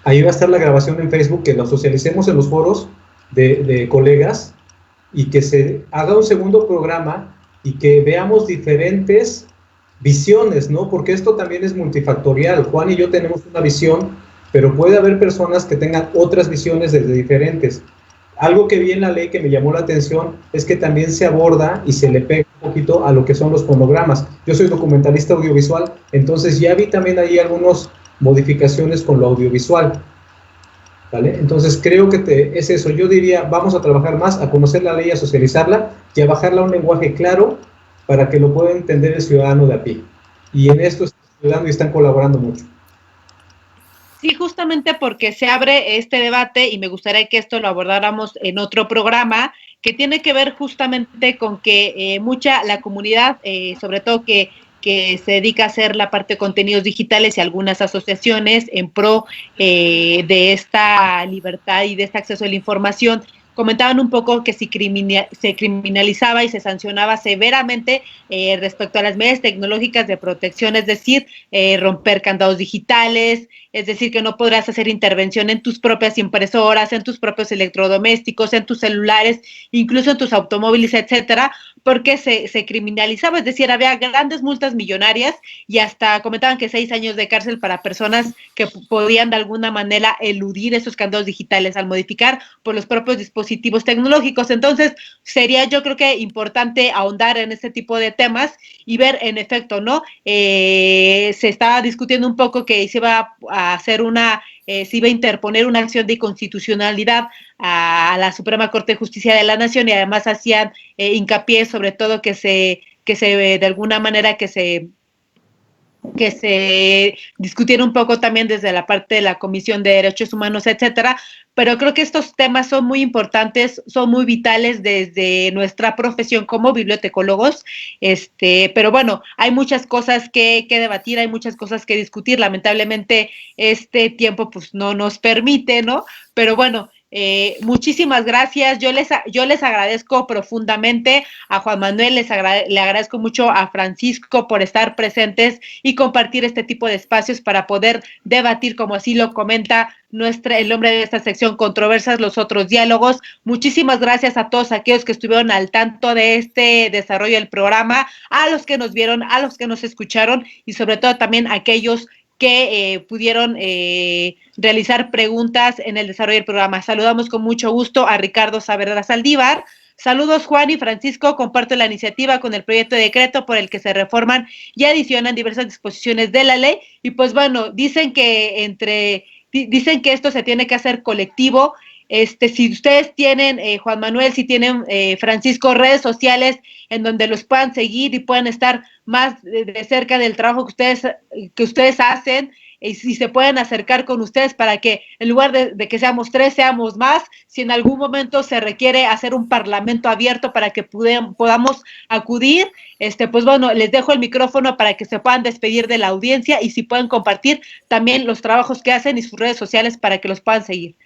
Ahí va a estar la grabación en Facebook, que lo socialicemos en los foros de colegas y que se haga un segundo programa y que veamos diferentes visiones, ¿no? Porque esto también es multifactorial. Juan y yo tenemos una visión, pero puede haber personas que tengan otras visiones desde diferentes. Algo que vi en la ley que me llamó la atención es que también se aborda y se le pega un poquito a lo que son los fonogramas. Yo soy documentalista audiovisual, entonces ya vi también ahí algunas modificaciones con lo audiovisual, ¿vale? Entonces creo que es eso. Yo diría, vamos a trabajar más, a conocer la ley, a socializarla y a bajarla a un lenguaje claro para que lo pueda entender el ciudadano de a pie. Y en esto están ayudando y están colaborando mucho. Sí, justamente porque se abre este debate y me gustaría que esto lo abordáramos en otro programa que tiene que ver justamente con que la comunidad, sobre todo que se dedica a hacer la parte de contenidos digitales y algunas asociaciones en pro de esta libertad y de este acceso a la información, comentaban un poco que se criminalizaba y se sancionaba severamente respecto a las medidas tecnológicas de protección, es decir, romper candados digitales, es decir, que no podrás hacer intervención en tus propias impresoras, en tus propios electrodomésticos, en tus celulares, incluso en tus automóviles, etcétera, porque se criminalizaba, es decir, había grandes multas millonarias y hasta comentaban que 6 años de cárcel para personas que podían de alguna manera eludir esos candados digitales al modificar por los propios dispositivos tecnológicos. Entonces, sería yo creo que importante ahondar en este tipo de temas y ver en efecto, ¿no? Se estaba discutiendo un poco que se iba a hacer se iba a interponer una acción de inconstitucionalidad a la Suprema Corte de Justicia de la Nación y además hacían hincapié sobre todo que se de alguna manera que se discutiera un poco también desde la parte de la Comisión de Derechos Humanos, etcétera, pero creo que estos temas son muy importantes, son muy vitales desde nuestra profesión como bibliotecólogos, pero bueno, hay muchas cosas que debatir, hay muchas cosas que discutir, lamentablemente este tiempo pues no nos permite, ¿no? Pero bueno, muchísimas gracias, yo les agradezco profundamente a Juan Manuel, le agradezco mucho a Francisco por estar presentes y compartir este tipo de espacios para poder debatir, como así lo comenta el nombre de esta sección, Controversias, los otros diálogos. Muchísimas gracias a todos aquellos que estuvieron al tanto de este desarrollo del programa, a los que nos vieron, a los que nos escucharon y sobre todo también a aquellos que pudieron realizar preguntas en el desarrollo del programa. Saludamos con mucho gusto a Ricardo Saavedra Saldívar. Saludos Juan y Francisco, comparto la iniciativa con el proyecto de decreto por el que se reforman y adicionan diversas disposiciones de la ley y pues bueno, dicen que esto se tiene que hacer colectivo. Si ustedes tienen, Juan Manuel, si tienen, Francisco, redes sociales en donde los puedan seguir y puedan estar más de cerca del trabajo que ustedes hacen, y si se pueden acercar con ustedes para que en lugar de que seamos 3, seamos más, si en algún momento se requiere hacer un parlamento abierto para que podamos acudir, pues bueno, les dejo el micrófono para que se puedan despedir de la audiencia y si pueden compartir también los trabajos que hacen y sus redes sociales para que los puedan seguir.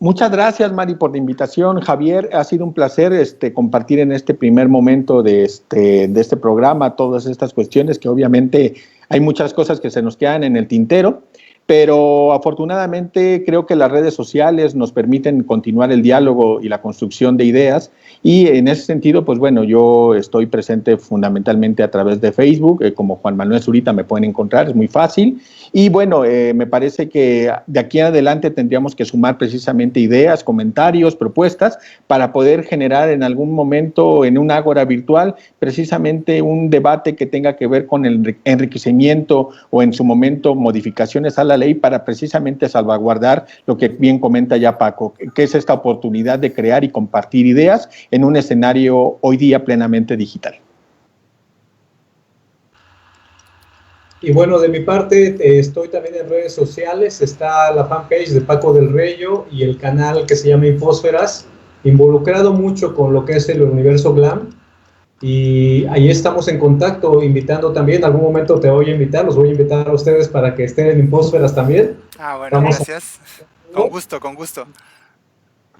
Muchas gracias, Mari, por la invitación. Javier, ha sido un placer compartir en este primer momento de este programa todas estas cuestiones que obviamente hay muchas cosas que se nos quedan en el tintero, pero afortunadamente creo que las redes sociales nos permiten continuar el diálogo y la construcción de ideas y en ese sentido, pues bueno, yo estoy presente fundamentalmente a través de Facebook, como Juan Manuel Zurita me pueden encontrar, es muy fácil. Y bueno, me parece que de aquí en adelante tendríamos que sumar precisamente ideas, comentarios, propuestas para poder generar en algún momento en un ágora virtual precisamente un debate que tenga que ver con el enriquecimiento o en su momento modificaciones a la la ley para precisamente salvaguardar lo que bien comenta ya Paco, que es esta oportunidad de crear y compartir ideas en un escenario hoy día plenamente digital. Y bueno, de mi parte, estoy también en redes sociales, está la fanpage de Paco del Reyo y el canal que se llama Infósferas, involucrado mucho con lo que es el universo Glam, y ahí estamos en contacto, invitando también, en algún momento te voy a invitar, los voy a invitar a ustedes para que estén en Infósferas también. Ah, bueno, gracias. Con gusto, con gusto.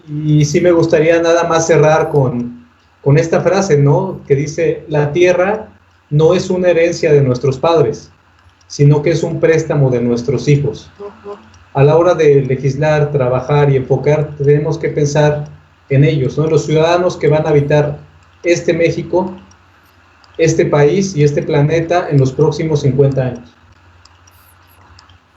Y sí me gustaría nada más cerrar con esta frase, ¿no? Que dice, la tierra no es una herencia de nuestros padres, sino que es un préstamo de nuestros hijos. A la hora de legislar, trabajar y enfocar, tenemos que pensar en ellos, ¿no? Los ciudadanos que van a habitar este México, este país y este planeta en los próximos 50 años.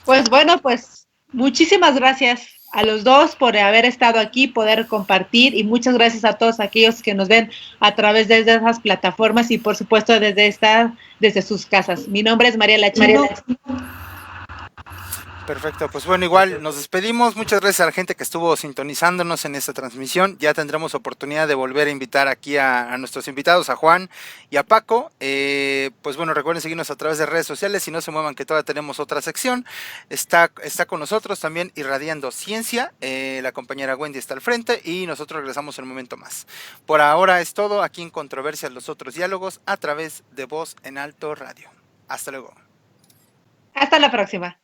Pues bueno, pues muchísimas gracias a los dos por haber estado aquí, poder compartir, y muchas gracias a todos aquellos que nos ven a través de esas plataformas y por supuesto desde sus casas. Mi nombre es María Lachino. Perfecto, pues bueno, igual nos despedimos. Muchas gracias a la gente que estuvo sintonizándonos en esta transmisión. Ya tendremos oportunidad de volver a invitar aquí a nuestros invitados, a Juan y a Paco. Pues bueno, recuerden seguirnos a través de redes sociales y no se muevan, que todavía tenemos otra sección. Está con nosotros también Irradiando Ciencia. La compañera Wendy está al frente y nosotros regresamos en un momento más. Por ahora es todo aquí en Controversias, los otros diálogos, a través de Voz en Alto Radio. Hasta luego. Hasta la próxima.